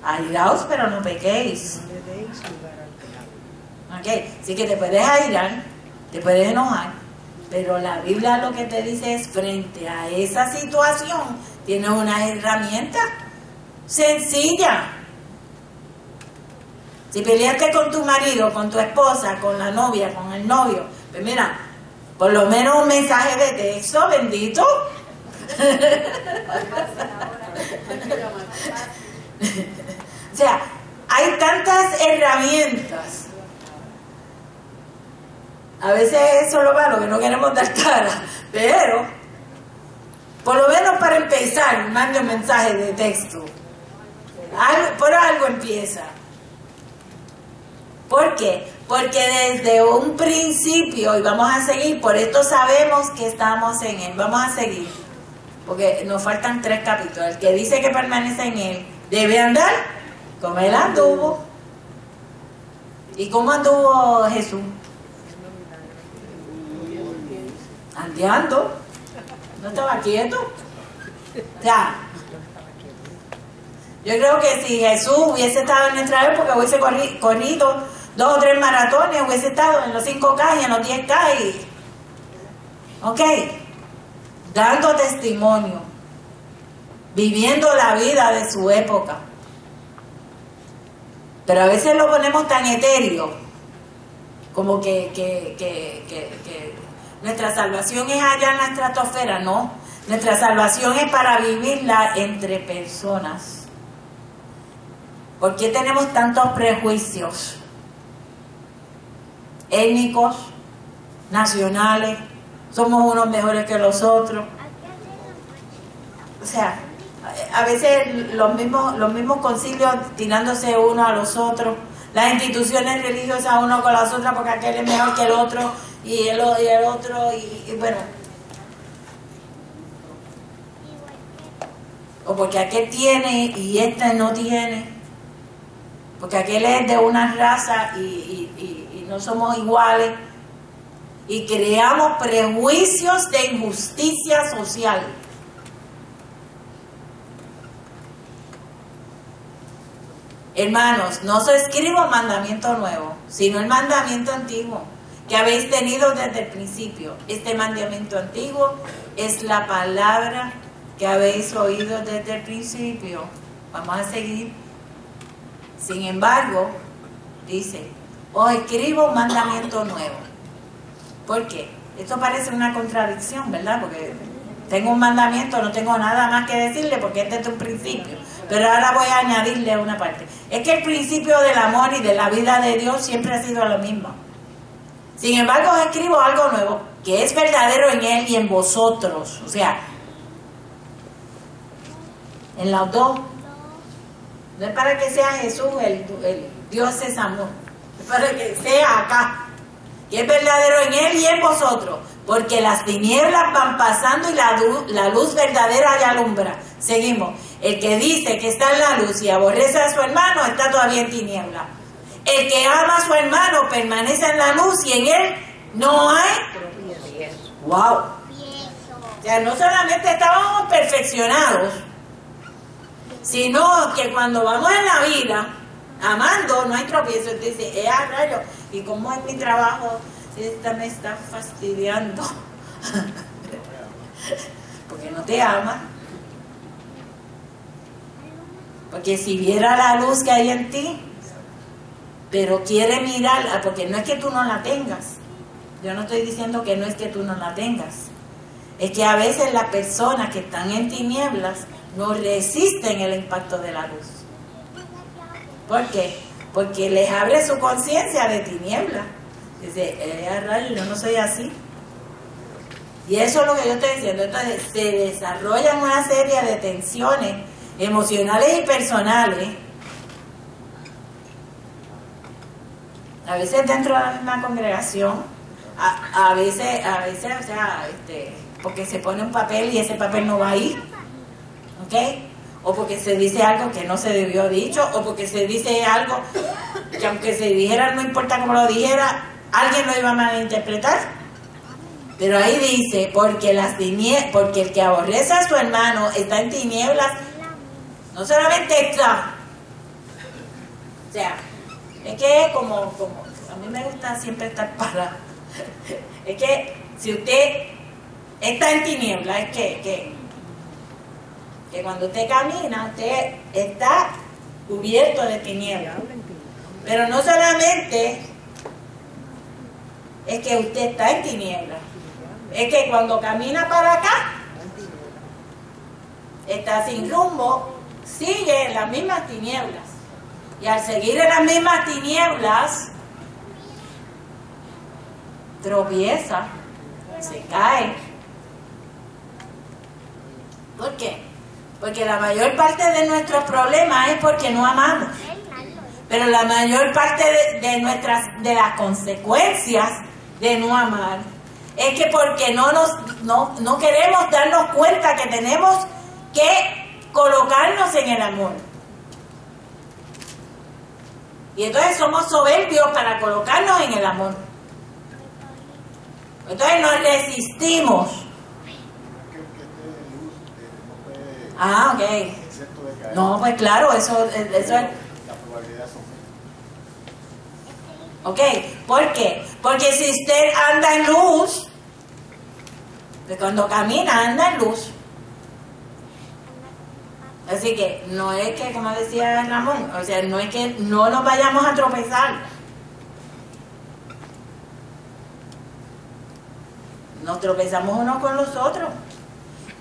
Airaos, pero no pequéis. Ok, sí que te puedes airar, te puedes enojar, pero la Biblia lo que te dice es, frente a esa situación, tienes una herramienta sencilla. Si peleaste con tu marido, con tu esposa, con la novia, con el novio, pues mira, por lo menos un mensaje de texto, bendito. O sea, hay tantas herramientas. A veces eso es lo malo, que no queremos dar cara, pero por lo menos para empezar, mande un mensaje de texto. Por algo empieza. ¿Por qué? Porque desde un principio, y vamos a seguir, por esto sabemos que estamos en Él, vamos a seguir, porque nos faltan 3 capítulos. El que dice que permanece en Él debe andar como Él anduvo. ¿Y cómo anduvo Jesús? Andeando, no estaba quieto. O sea, yo creo que si Jesús hubiese estado en nuestra época, hubiese corrido 2 o 3 maratones, hubiese estado en los 5K y en los 10K. Ok, dando testimonio, viviendo la vida de su época. Pero a veces lo ponemos tan etéreo, como que nuestra salvación es allá en la estratosfera. No, nuestra salvación es para vivirla entre personas. ¿Por qué tenemos tantos prejuicios étnicos, nacionales? Somos unos mejores que los otros. O sea, a veces los mismos concilios tirándose uno a los otros, las instituciones religiosas uno con las otras porque aquel es mejor que el otro y el otro y bueno, o porque aquel tiene y este no tiene, porque aquel es de una raza y no somos iguales, y creamos prejuicios de injusticia social. Hermanos, no os escribo mandamiento nuevo, sino el mandamiento antiguo, que habéis tenido desde el principio. Este mandamiento antiguo es la palabra que habéis oído desde el principio. Vamos a seguir. Sin embargo, dice, os escribo un mandamiento nuevo. ¿Por qué? Esto parece una contradicción, ¿verdad? Porque tengo un mandamiento, no tengo nada más que decirle porque es desde un principio. Pero ahora voy a añadirle una parte. Es que el principio del amor y de la vida de Dios siempre ha sido lo mismo. Sin embargo, os escribo algo nuevo, que es verdadero en Él y en vosotros. O sea, en los dos. No es para que sea Jesús, el Dios es amor. Es para que sea acá. Que es verdadero en Él y en vosotros. Porque las tinieblas van pasando y la luz verdadera ya alumbra. Seguimos. El que dice que está en la luz y aborrece a su hermano está todavía en tiniebla. El que ama a su hermano permanece en la luz y en él no hay. ¡Wow! O sea, no solamente estábamos perfeccionados, sino que cuando vamos en la vida amando no hay tropiezo. Entonces dice, rayo, ¿y cómo es mi trabajo? Esta me está fastidiando. Porque no te ama. Porque si viera la luz que hay en ti, pero quiere mirarla, porque no es que tú no la tengas. Yo no estoy diciendo que no es que tú no la tengas. Es que a veces las personas que están en tinieblas no resisten el impacto de la luz. ¿Por qué? Porque les abre su conciencia de tinieblas. Dice, rayo, yo no soy así. Y eso es lo que yo estoy diciendo. Entonces se desarrollan una serie de tensiones emocionales y personales, a veces dentro de la misma congregación, a veces, o sea, porque se pone un papel y ese papel no va ahí, ¿ok? O porque se dice algo que no se debió dicho, o porque se dice algo que aunque se dijera, no importa cómo lo dijera, alguien lo iba a malinterpretar. Pero ahí dice, porque el que aborrece a su hermano está en tinieblas. No solamente está, o sea, es que como a mí me gusta siempre estar para, es que si usted está en tiniebla, es que cuando usted camina, usted está cubierto de tiniebla. Pero no solamente es que usted está en tiniebla, es que cuando camina para acá, está sin rumbo, sigue en las mismas tinieblas. Y al seguir en las mismas tinieblas, tropieza, se cae. ¿Por qué? Porque la mayor parte de nuestros problemas es porque no amamos. Pero la mayor parte de las consecuencias de no amar es que porque no queremos darnos cuenta que tenemos que colocarnos en el amor. Y entonces somos soberbios para colocarnos en el amor. Entonces nos resistimos. Ah, ok. No, pues claro, eso es. Ok, ¿por qué? Porque si usted anda en luz, pues cuando camina anda en luz. Así que no es que, como decía Ramón, o sea, no es que no nos vayamos a tropezar. Nos tropezamos unos con los otros.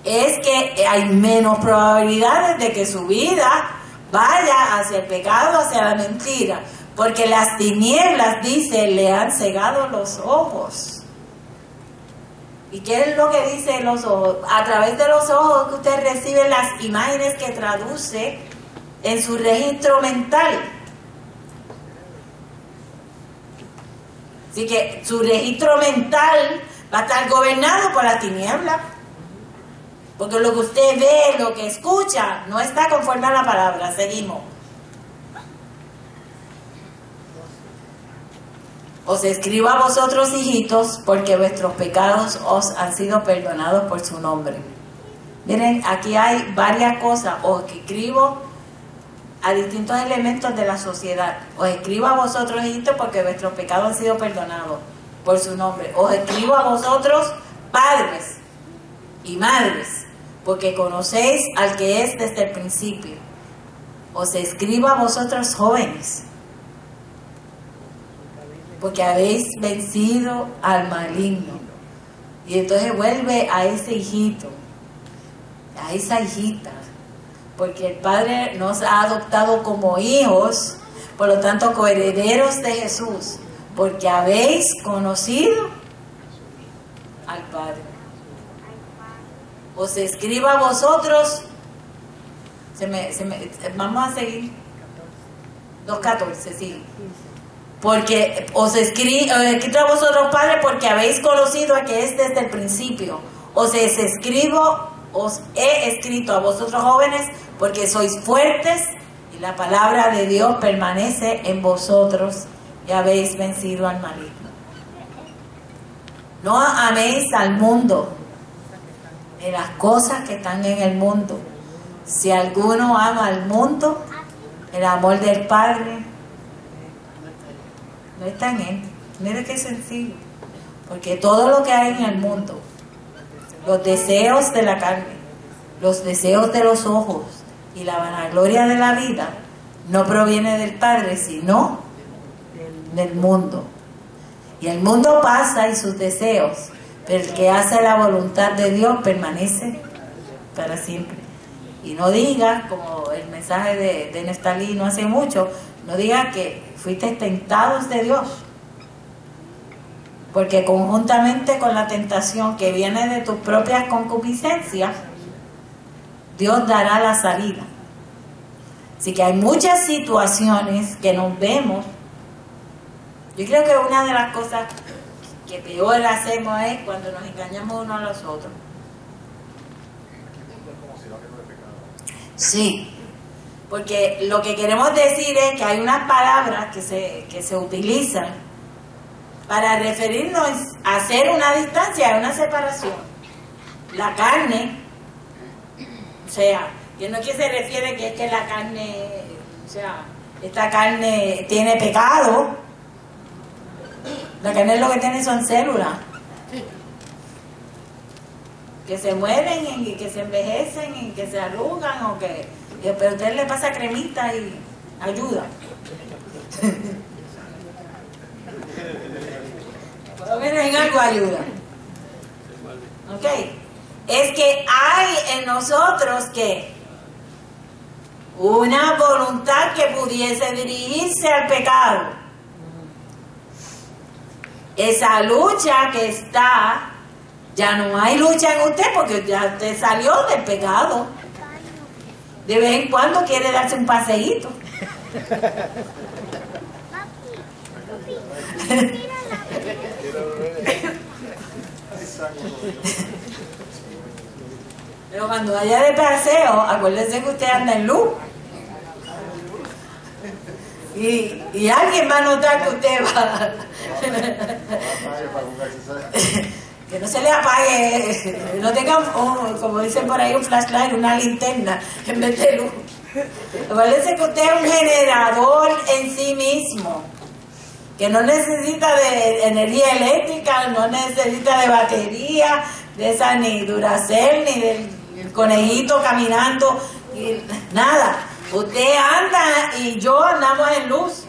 Es que hay menos probabilidades de que su vida vaya hacia el pecado, hacia la mentira. Porque las tinieblas, dice, le han cegado los ojos. ¿Y qué es lo que dice los ojos? A través de los ojos que usted recibe las imágenes que traduce en su registro mental. Así que su registro mental va a estar gobernado por la tiniebla. Porque lo que usted ve, lo que escucha, no está conforme a la palabra. Seguimos. Os escribo a vosotros, hijitos, porque vuestros pecados os han sido perdonados por su nombre. Miren, aquí hay varias cosas. Os escribo a distintos elementos de la sociedad. Os escribo a vosotros, hijitos, porque vuestros pecados han sido perdonados por su nombre. Os escribo a vosotros, padres y madres, porque conocéis al que es desde el principio. Os escribo a vosotros, jóvenes, porque habéis vencido al maligno. Y entonces vuelve a ese hijito, a esa hijita, porque el Padre nos ha adoptado como hijos, por lo tanto coherederos de Jesús, porque habéis conocido al Padre. Os escribo a vosotros, vamos a seguir, 2:14, sí. Porque os escribo a vosotros, padres, porque habéis conocido a que es desde el principio. Os he escrito a vosotros, jóvenes, porque sois fuertes y la palabra de Dios permanece en vosotros y habéis vencido al maligno. No améis al mundo, de las cosas que están en el mundo. Si alguno ama al mundo, el amor del Padre no está en él. Mira qué sencillo. Porque todo lo que hay en el mundo, los deseos de la carne, los deseos de los ojos y la vanagloria de la vida, no proviene del Padre, sino del mundo. Y el mundo pasa y sus deseos, pero el que hace la voluntad de Dios permanece para siempre. Y no diga, como el mensaje de Neftalí no hace mucho, no diga que fuiste tentados de Dios. Porque conjuntamente con la tentación que viene de tus propias concupiscencias, Dios dará la salida. Así que hay muchas situaciones que nos vemos. Yo creo que una de las cosas que peor hacemos es cuando nos engañamos unos a los otros. Sí, porque lo que queremos decir es que hay unas palabras que se utilizan para referirnos a hacer una distancia, a una separación. La carne, o sea, que no es que se refiere que es que la carne, o sea, esta carne tiene pecado. La carne lo que tiene son células que se mueren y que se envejecen y que se arrugan o que, pero a usted le pasa cremita y ayuda. Por lo menos en algo ayuda. Ok, es que hay en nosotros que una voluntad que pudiese dirigirse al pecado. esa lucha que está, ya no hay lucha en usted porque ya usted salió del pecado. De vez en cuando quiere darse un paseíto. Pero cuando vaya de paseo, acuérdese que usted anda en luz. Y alguien va a notar que usted va. Que no se le apague, no tenga, como dicen por ahí, un flashlight, una linterna en vez de luz. Acuérdese que usted es un generador en sí mismo, que no necesita de energía eléctrica, no necesita de batería, de esa ni Duracell, ni del conejito caminando, nada. Usted anda y yo andamos en luz.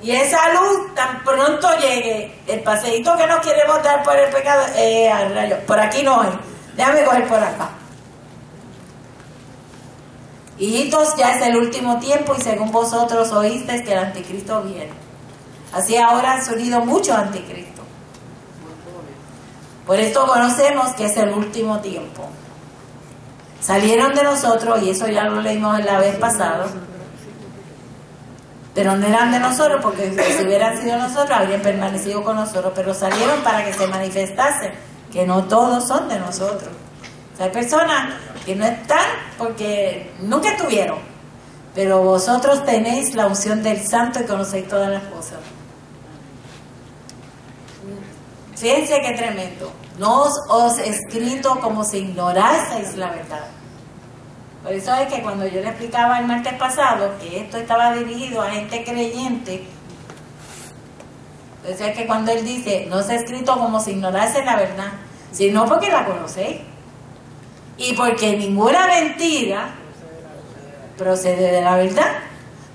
Y esa luz, tan pronto llegue, el paseíto que nos queremos dar por el pecado, por aquí no hay. Déjame coger por acá. Hijitos, ya es el último tiempo y según vosotros oísteis que el anticristo viene. Así ahora han surgido muchos anticristos. Por esto conocemos que es el último tiempo. Salieron de nosotros, y eso ya lo leímos la vez pasada, pero no eran de nosotros, porque si hubieran sido nosotros habrían permanecido con nosotros, pero salieron para que se manifestasen, que no todos son de nosotros. O sea, hay personas que no están porque nunca estuvieron, pero vosotros tenéis la unción del Santo y conocéis todas las cosas. Fíjense qué tremendo. No os he escrito como si ignoraseis la verdad. Por eso es que cuando yo le explicaba el martes pasado que esto estaba dirigido a gente creyente, por eso es que cuando él dice, no os he escrito como si ignoraseis la verdad, sino porque la conocéis. Y porque ninguna mentira procede de la verdad.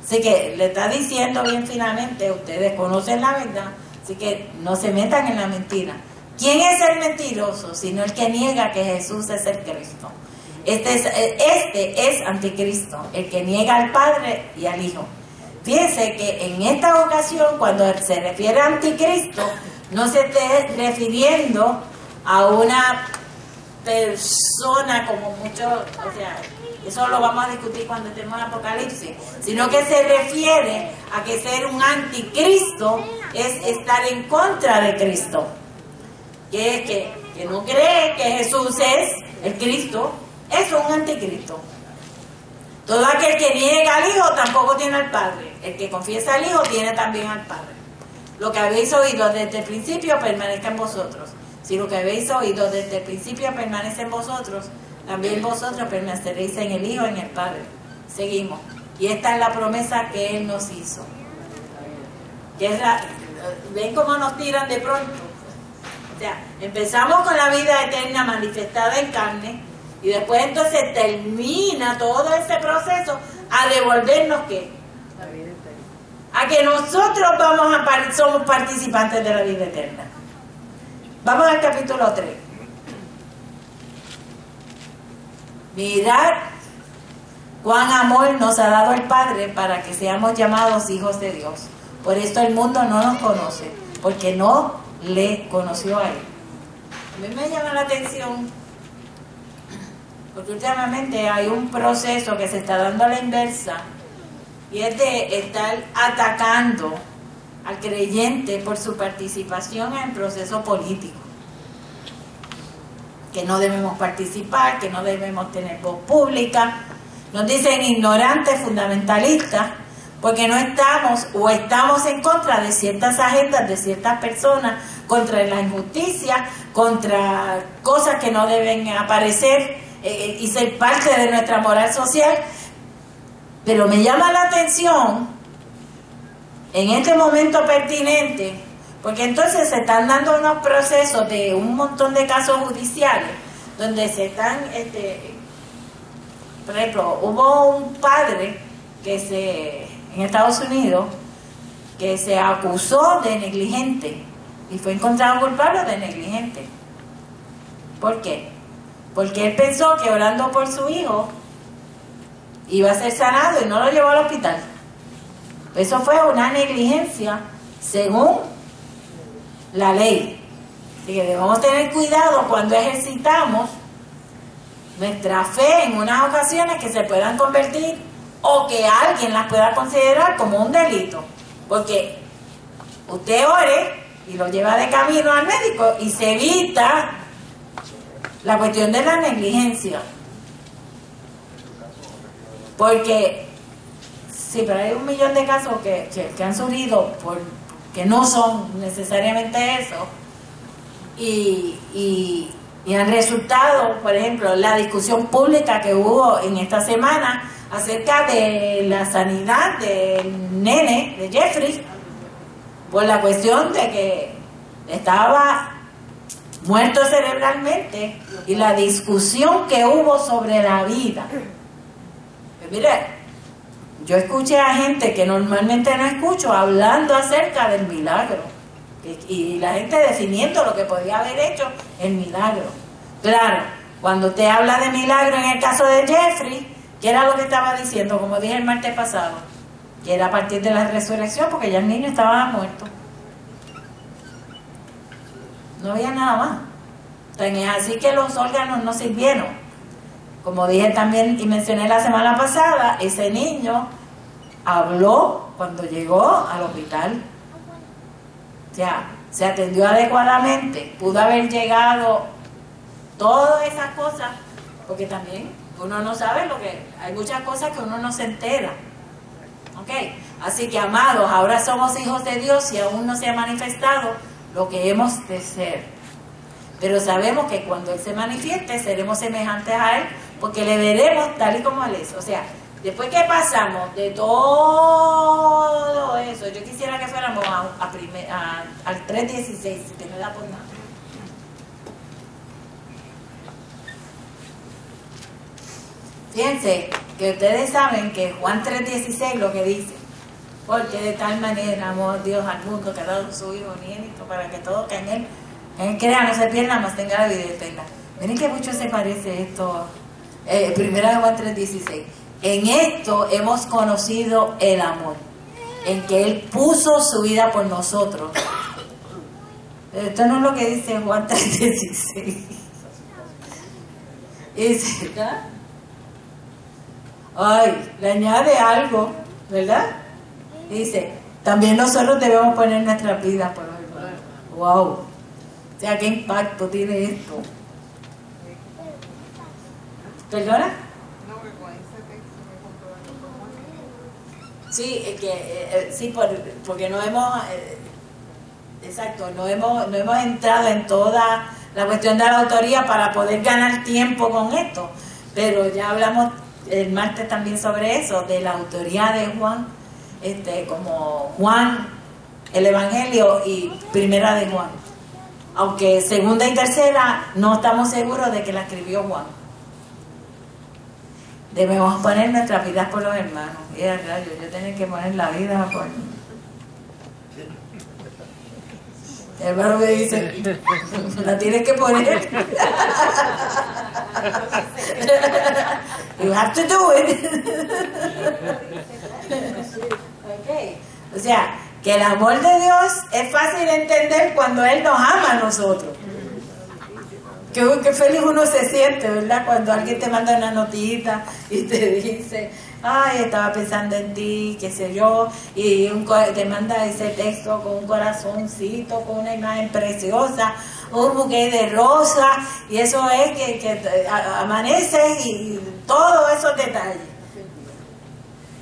Así que le está diciendo bien finamente, ustedes conocen la verdad, así que no se metan en la mentira. ¿Quién es el mentiroso? Sino el que niega que Jesús es el Cristo. Este es anticristo, el que niega al Padre y al Hijo. Fíjense que en esta ocasión, cuando se refiere a anticristo, no se esté refiriendo a una persona como muchos, o sea, eso lo vamos a discutir cuando estemos en Apocalipsis, sino que se refiere a que ser un anticristo es estar en contra de Cristo, que no cree que Jesús es el Cristo, es un anticristo. Todo aquel que niega al Hijo tampoco tiene al Padre. El que confiesa al Hijo tiene también al Padre. Lo que habéis oído desde el principio permanezca en vosotros. Si lo que habéis oído desde el principio permanece en vosotros, también vosotros permaneceréis en el Hijo y en el Padre. Seguimos. Y esta es la promesa que Él nos hizo. Que es ¿ven cómo nos tiran de pronto? O sea, empezamos con la vida eterna manifestada en carne, y después entonces termina todo ese proceso a devolvernos ¿qué? La vida eterna. A que nosotros somos participantes de la vida eterna. Vamos al capítulo 3. Mirad cuán amor nos ha dado el Padre para que seamos llamados hijos de Dios. Por esto el mundo no nos conoce, porque no le conoció a Él. A mí me llama la atención porque últimamente hay un proceso que se está dando a la inversa, y es de estar atacando al creyente por su participación en el proceso político. Que no debemos participar, que no debemos tener voz pública. Nos dicen ignorantes, fundamentalistas, porque no estamos o estamos en contra de ciertas agendas de ciertas personas, contra la injusticia, contra cosas que no deben aparecer y ser parte de nuestra moral social. Pero me llama la atención en este momento pertinente, porque entonces se están dando unos procesos de un montón de casos judiciales donde se están, por ejemplo, hubo un padre en Estados Unidos que se acusó de negligente y fue encontrado culpable de negligente. ¿Por qué? Porque él pensó que orando por su hijo iba a ser sanado y no lo llevó al hospital. Eso fue una negligencia según la ley. Así que debemos tener cuidado cuando ejercitamos nuestra fe en unas ocasiones que se puedan convertir o que alguien las pueda considerar como un delito. Porque usted ore y lo lleva de camino al médico y se evita la cuestión de la negligencia. Porque sí, pero hay 1.000.000 de casos que han surgido que no son necesariamente eso y han resultado, por ejemplo, la discusión pública que hubo en esta semana acerca de la sanidad del nene, de Jeffrey, por la cuestión de que estaba muerto cerebralmente y la discusión que hubo sobre la vida. Pues mire, yo escuché a gente que normalmente no escucho hablando acerca del milagro y la gente definiendo lo que podía haber hecho el milagro. Claro, cuando usted habla de milagro en el caso de Jeffrey, ¿qué era lo que estaba diciendo? Como dije el martes pasado, que era a partir de la resurrección, porque ya el niño estaba muerto. No había nada más. Entonces, así que los órganos no sirvieron. Como dije también y mencioné la semana pasada, ese niño habló cuando llegó al hospital. O sea, se atendió adecuadamente. Pudo haber llegado todas esas cosas, porque también uno no sabe hay muchas cosas que uno no se entera. ¿Ok? Así que, amados, ahora somos hijos de Dios y aún no se ha manifestado lo que hemos de ser. Pero sabemos que cuando Él se manifieste, seremos semejantes a Él, porque le veremos tal y como Él es. O sea, después que pasamos de todo eso, yo quisiera que fuéramos al 3.16, que no da por nada. Fíjense que ustedes saben que Juan 3.16 lo que dice: porque de tal manera amó Dios al mundo que ha dado su Hijo unigénito para que todo que en Él crea no se pierda, mas tenga la vida eterna. Miren que mucho se parece esto. Primera de Juan 3.16. En esto hemos conocido el amor, en que Él puso su vida por nosotros. Esto no es lo que dice Juan 3.16. Dice, ¿verdad? Ay, le añade algo, ¿verdad? Dice, también nosotros debemos poner nuestra vida por los hermanos. ¡Wow! O sea, ¿qué impacto tiene esto? ¿Perdona? No, porque con ese texto me comprobando. Sí, sí, porque no hemos, exacto, no hemos entrado en toda la cuestión de la autoría para poder ganar tiempo con esto. Pero ya hablamos el martes también sobre eso, de la autoría de Juan, como Juan, el Evangelio y Primera de Juan. Aunque segunda y tercera no estamos seguros de que la escribió Juan. Debemos poner nuestras vidas por los hermanos. Y a rayos, yo tengo que poner la vida por... El hermano me dice, la tienes que poner. You have to do it. Okay. O sea, que el amor de Dios es fácil de entender cuando Él nos ama a nosotros. Qué feliz uno se siente, ¿verdad? Cuando alguien te manda una notita y te dice, ay, estaba pensando en ti, qué sé yo, y te manda ese texto con un corazoncito, con una imagen preciosa, un buquete de rosas, y eso es que amanece y todos esos detalles.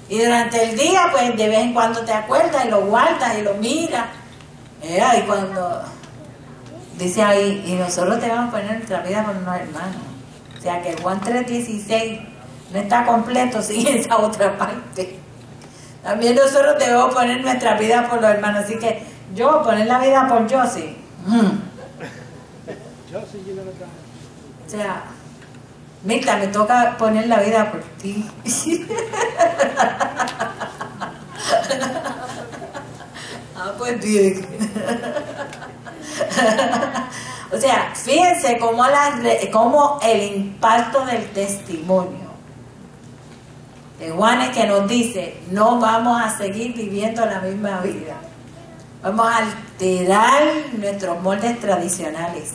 Y durante el día, pues de vez en cuando te acuerdas y lo guardas y lo miras. Y cuando dice ahí, y nosotros debemos poner nuestra vida con los hermanos. O sea que el Juan 3.16 no está completo sin esa otra parte. También nosotros debemos poner nuestra vida por los hermanos. Así que yo, poner la vida por Josie. O sea, Mirta, me toca poner la vida por ti. Pues bien. O sea, fíjense cómo el impacto del testimonio de Juan es que nos dice, no vamos a seguir viviendo la misma vida. Vamos a alterar nuestros moldes tradicionales.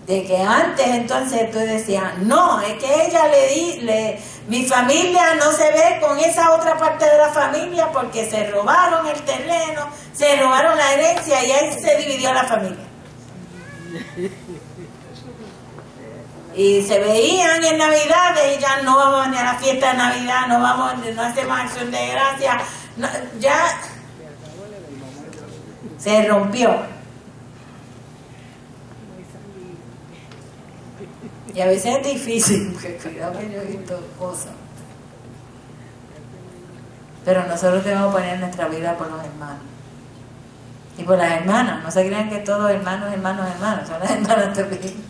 De que antes entonces tú decías, no, es que ella mi familia no se ve con esa otra parte de la familia porque se robaron el terreno, se robaron la herencia y ahí se dividió la familia. Y se veían en Navidades y ya no vamos ni a la fiesta de Navidad, no hacemos acción de gracia, no, ya se rompió. Y a veces es difícil, porque cuidado que yo he visto cosas. Pero nosotros debemos poner nuestra vida por los hermanos. Y por las hermanas. No se crean que todos hermanos, son las hermanas también.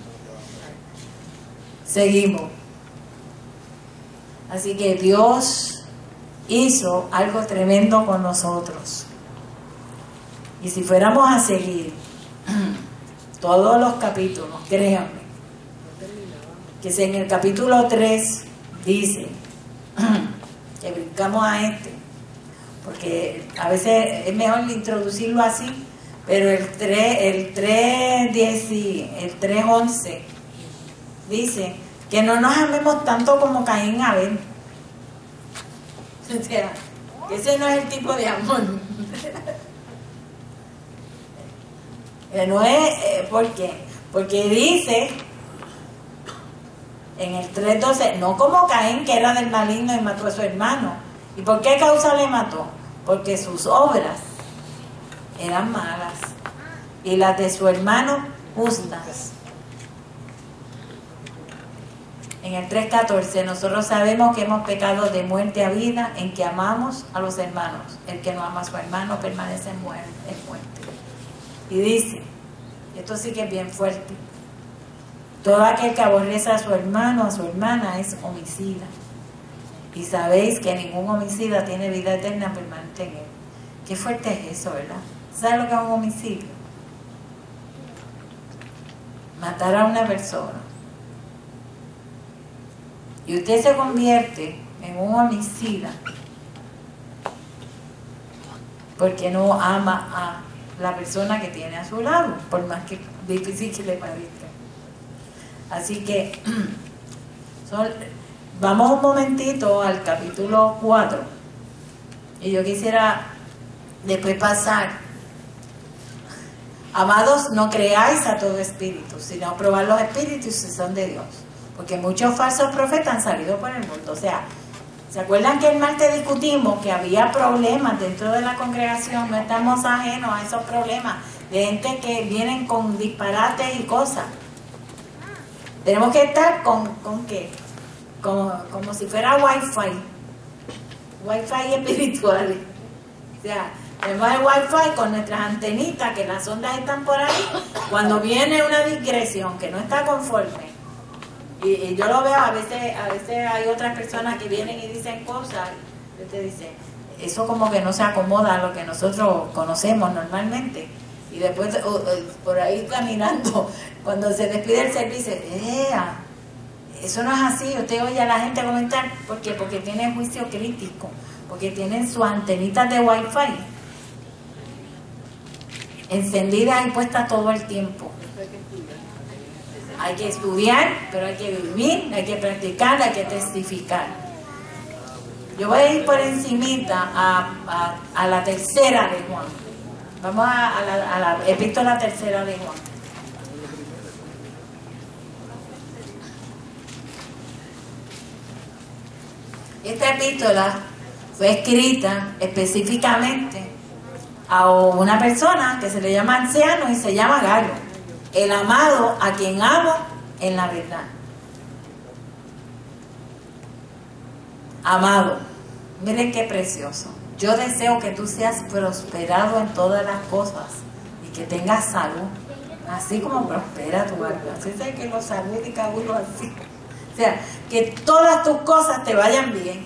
Seguimos. Así que Dios hizo algo tremendo con nosotros. Y si fuéramos a seguir todos los capítulos, créanme, que si en el capítulo 3 dice que brincamos a porque a veces es mejor introducirlo así, pero el 3:11 dice que no nos amemos tanto como Caín y Abel. O sea, que ese no es el tipo de amor. No es, ¿por qué? Porque dice en el 3:12, no como Caín, que era del maligno y mató a su hermano. ¿Y por qué causa le mató? Porque sus obras eran malas y las de su hermano justas. En el 3:14, nosotros sabemos que hemos pecado de muerte a vida en que amamos a los hermanos. El que no ama a su hermano permanece en muerte. Y dice, esto sí que es bien fuerte, todo aquel que aborrece a su hermano o a su hermana es homicida. Y sabéis que ningún homicida tiene vida eterna permanente en él. Qué fuerte es eso, ¿verdad? ¿Sabes lo que es un homicidio? Matar a una persona. Y usted se convierte en un homicida porque no ama a la persona que tiene a su lado, por más que difícil que le parezca. Así que vamos un momentito al capítulo 4 y yo quisiera después pasar. Amados, no creáis a todo espíritu, sino probad los espíritus si son de Dios, porque muchos falsos profetas han salido por el mundo. O sea, ¿se acuerdan que el martes discutimos que había problemas dentro de la congregación? No estamos ajenos a esos problemas de gente que vienen con disparates y cosas. Tenemos que estar ¿con qué? Como si fuera Wi-Fi espirituales. O sea, tenemos el Wi-Fi con nuestras antenitas, que las ondas están por ahí. Cuando viene una digresión que no está conforme, y yo lo veo, a veces hay otras personas que vienen y dicen cosas, y usted dice, eso como que no se acomoda a lo que nosotros conocemos normalmente. Y después por ahí caminando, cuando se despide el servicio, eso no es así. Usted oye a la gente comentar, ¿por qué? Porque tienen juicio crítico, porque tienen sus antenitas de Wi-Fi encendidas y puestas todo el tiempo. Hay que estudiar, pero hay que vivir, hay que practicar, hay que testificar. Yo voy a ir por encimita a la tercera de Juan. Vamos a la epístola tercera de Juan. Esta epístola fue escrita específicamente a una persona que se le llama anciano y se llama Gayo, el amado a quien amo en la verdad. Amado, miren qué precioso. Yo deseo que tú seas prosperado en todas las cosas y que tengas salud, así como prospera tu alma. Así es que lo salude cada uno así. O sea, que todas tus cosas te vayan bien.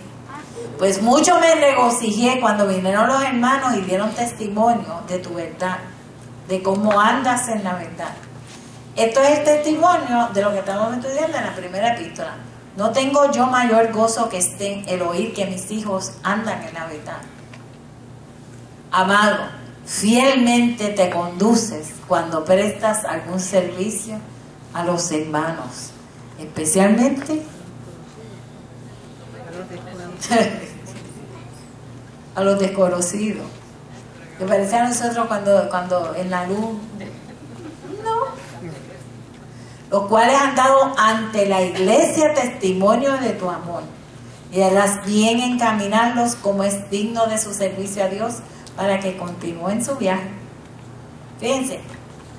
Pues mucho me regocijé cuando vinieron los hermanos y dieron testimonio de tu verdad, de cómo andas en la verdad. Esto es el testimonio de lo que estamos estudiando en la primera epístola. No tengo yo mayor gozo que esté el oír que mis hijos andan en la verdad. Amado, fielmente te conduces cuando prestas algún servicio a los hermanos, especialmente a los desconocidos. ¿Te parece a nosotros cuando en la luz? No. Los cuales han dado ante la iglesia testimonio de tu amor, y harás bien encaminarlos como es digno de su servicio a Dios, para que continúen su viaje. Fíjense,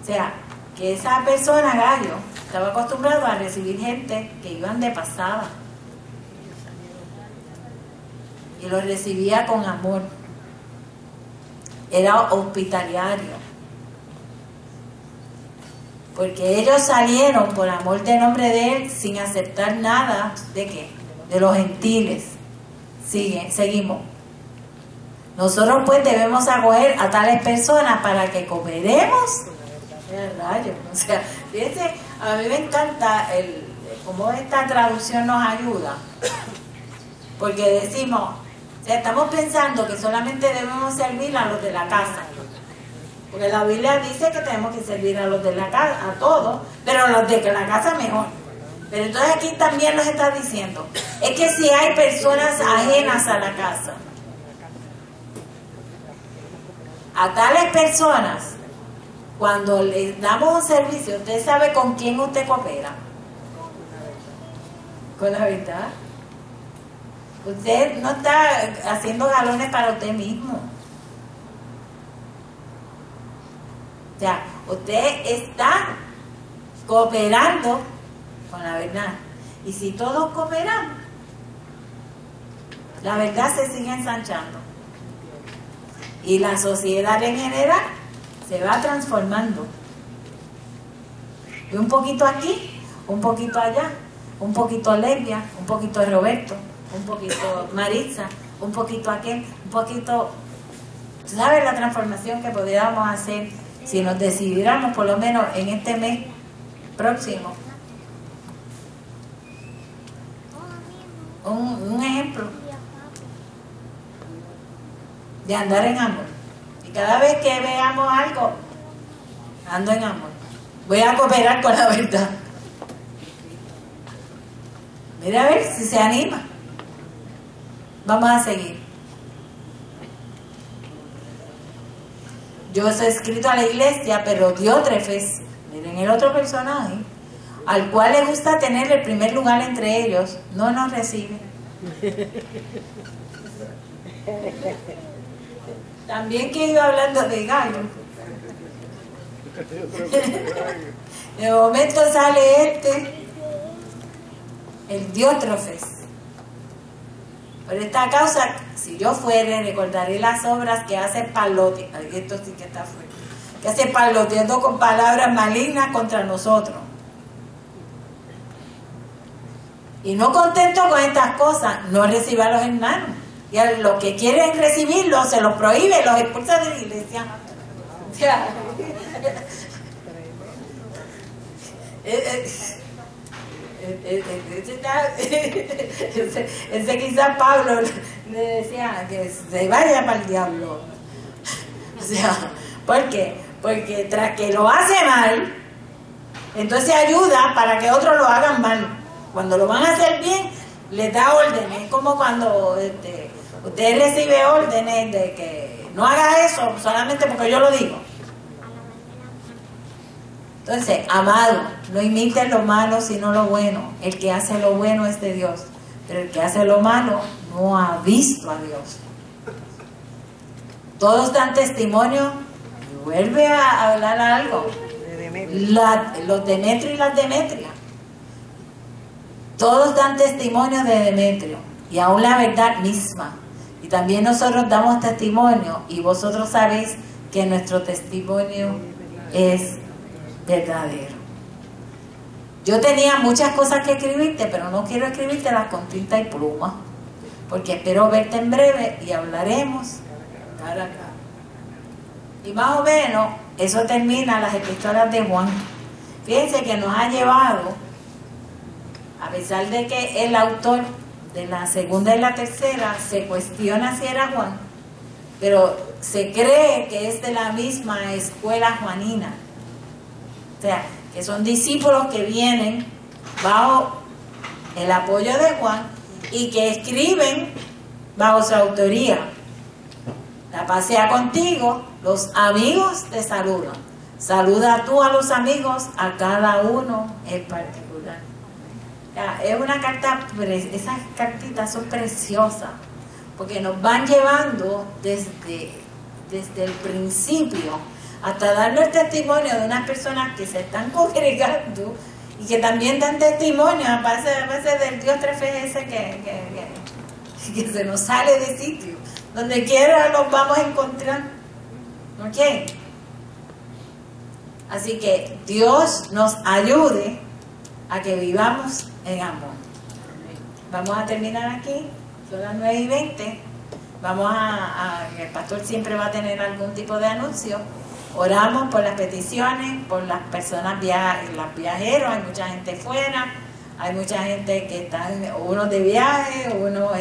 o sea, que esa persona, Gallo, estaba acostumbrado a recibir gente que iban de pasada, y los recibía con amor. Era hospitalario, porque ellos salieron por amor del nombre de Él sin aceptar nada de ¿qué? De los gentiles. Seguimos. Nosotros pues debemos acoger a tales personas para que cooperemos. O sea, fíjense, a mí me encanta cómo esta traducción nos ayuda, porque decimos, o sea, estamos pensando que solamente debemos servir a los de la casa, porque la Biblia dice que tenemos que servir a los de la casa, a todos, pero a los de la casa mejor. Pero entonces aquí también nos está diciendo, es que si hay personas ajenas a la casa, a tales personas, cuando les damos un servicio, ¿usted sabe con quién usted coopera? Con la verdad. Usted no está haciendo galones para usted mismo. O sea, usted está cooperando con la verdad. Y si todos cooperamos, la verdad se sigue ensanchando. Y la sociedad en general se va transformando. Y un poquito aquí, un poquito allá, un poquito Lesbia, un poquito Roberto, un poquito Maritza, un poquito aquel, un poquito... ¿Sabes la transformación que podríamos hacer si nos decidiéramos por lo menos en este mes próximo? Un ejemplo de andar en amor. Y cada vez que veamos algo, ando en amor. Voy a cooperar con la verdad. Mira a ver si se anima. Vamos a seguir. Yo os he escrito a la iglesia, pero Diótrefes, miren el otro personaje, al cual le gusta tener el primer lugar entre ellos, no nos recibe. También que iba hablando de Gallo. De momento sale el Diótrefes. Por esta causa, si yo fuere, recordaré las obras que hace Palote. Esto sí que está fuerte. Que hace paloteando con palabras malignas contra nosotros. Y no contento con estas cosas, no reciba a los hermanos. Y a los que quieren recibirlos, se los prohíbe, los expulsa de la iglesia. O sea, ese quizás Pablo le decía que se vaya para el diablo. O sea, ¿por qué? Porque tras que lo hace mal, entonces ayuda para que otros lo hagan mal. Cuando lo van a hacer bien, les da órdenes. Es como cuando usted recibe órdenes de que no haga eso solamente porque yo lo digo. Entonces, amado, no imiten lo malo sino lo bueno. El que hace lo bueno es de Dios, pero el que hace lo malo no ha visto a Dios. Todos dan testimonio. Y vuelve a hablar algo. Los Demetrio y las Demetria. Todos dan testimonio de Demetrio, y aún la verdad misma. Y también nosotros damos testimonio, y vosotros sabéis que nuestro testimonio es verdadero. Yo tenía muchas cosas que escribirte, pero no quiero escribírtelas con tinta y pluma, porque espero verte en breve y hablaremos cara a cara. Y más o menos eso termina las epístolas de Juan. Fíjense que nos ha llevado, a pesar de que el autor de la segunda y la tercera se cuestiona si era Juan, pero se cree que es de la misma escuela juanina. O sea, que son discípulos que vienen bajo el apoyo de Juan y que escriben bajo su autoría. La paz sea contigo, los amigos te saludan. Saluda tú a los amigos, a cada uno en particular. Ya, es una carta, esas cartitas son preciosas, porque nos van llevando desde el principio hasta darnos el testimonio de unas personas que se están congregando y que también dan testimonio, a base del Dios tres veces ese que se nos sale de sitio. Donde quiera los vamos a encontrar. ¿Ok? Así que Dios nos ayude a que vivamos en amor. Vamos a terminar aquí. Son las 9:20. Vamos el pastor siempre va a tener algún tipo de anuncio. Oramos por las peticiones, por las personas, los viajeros. Hay mucha gente fuera, hay mucha gente que está, unos de viaje, unos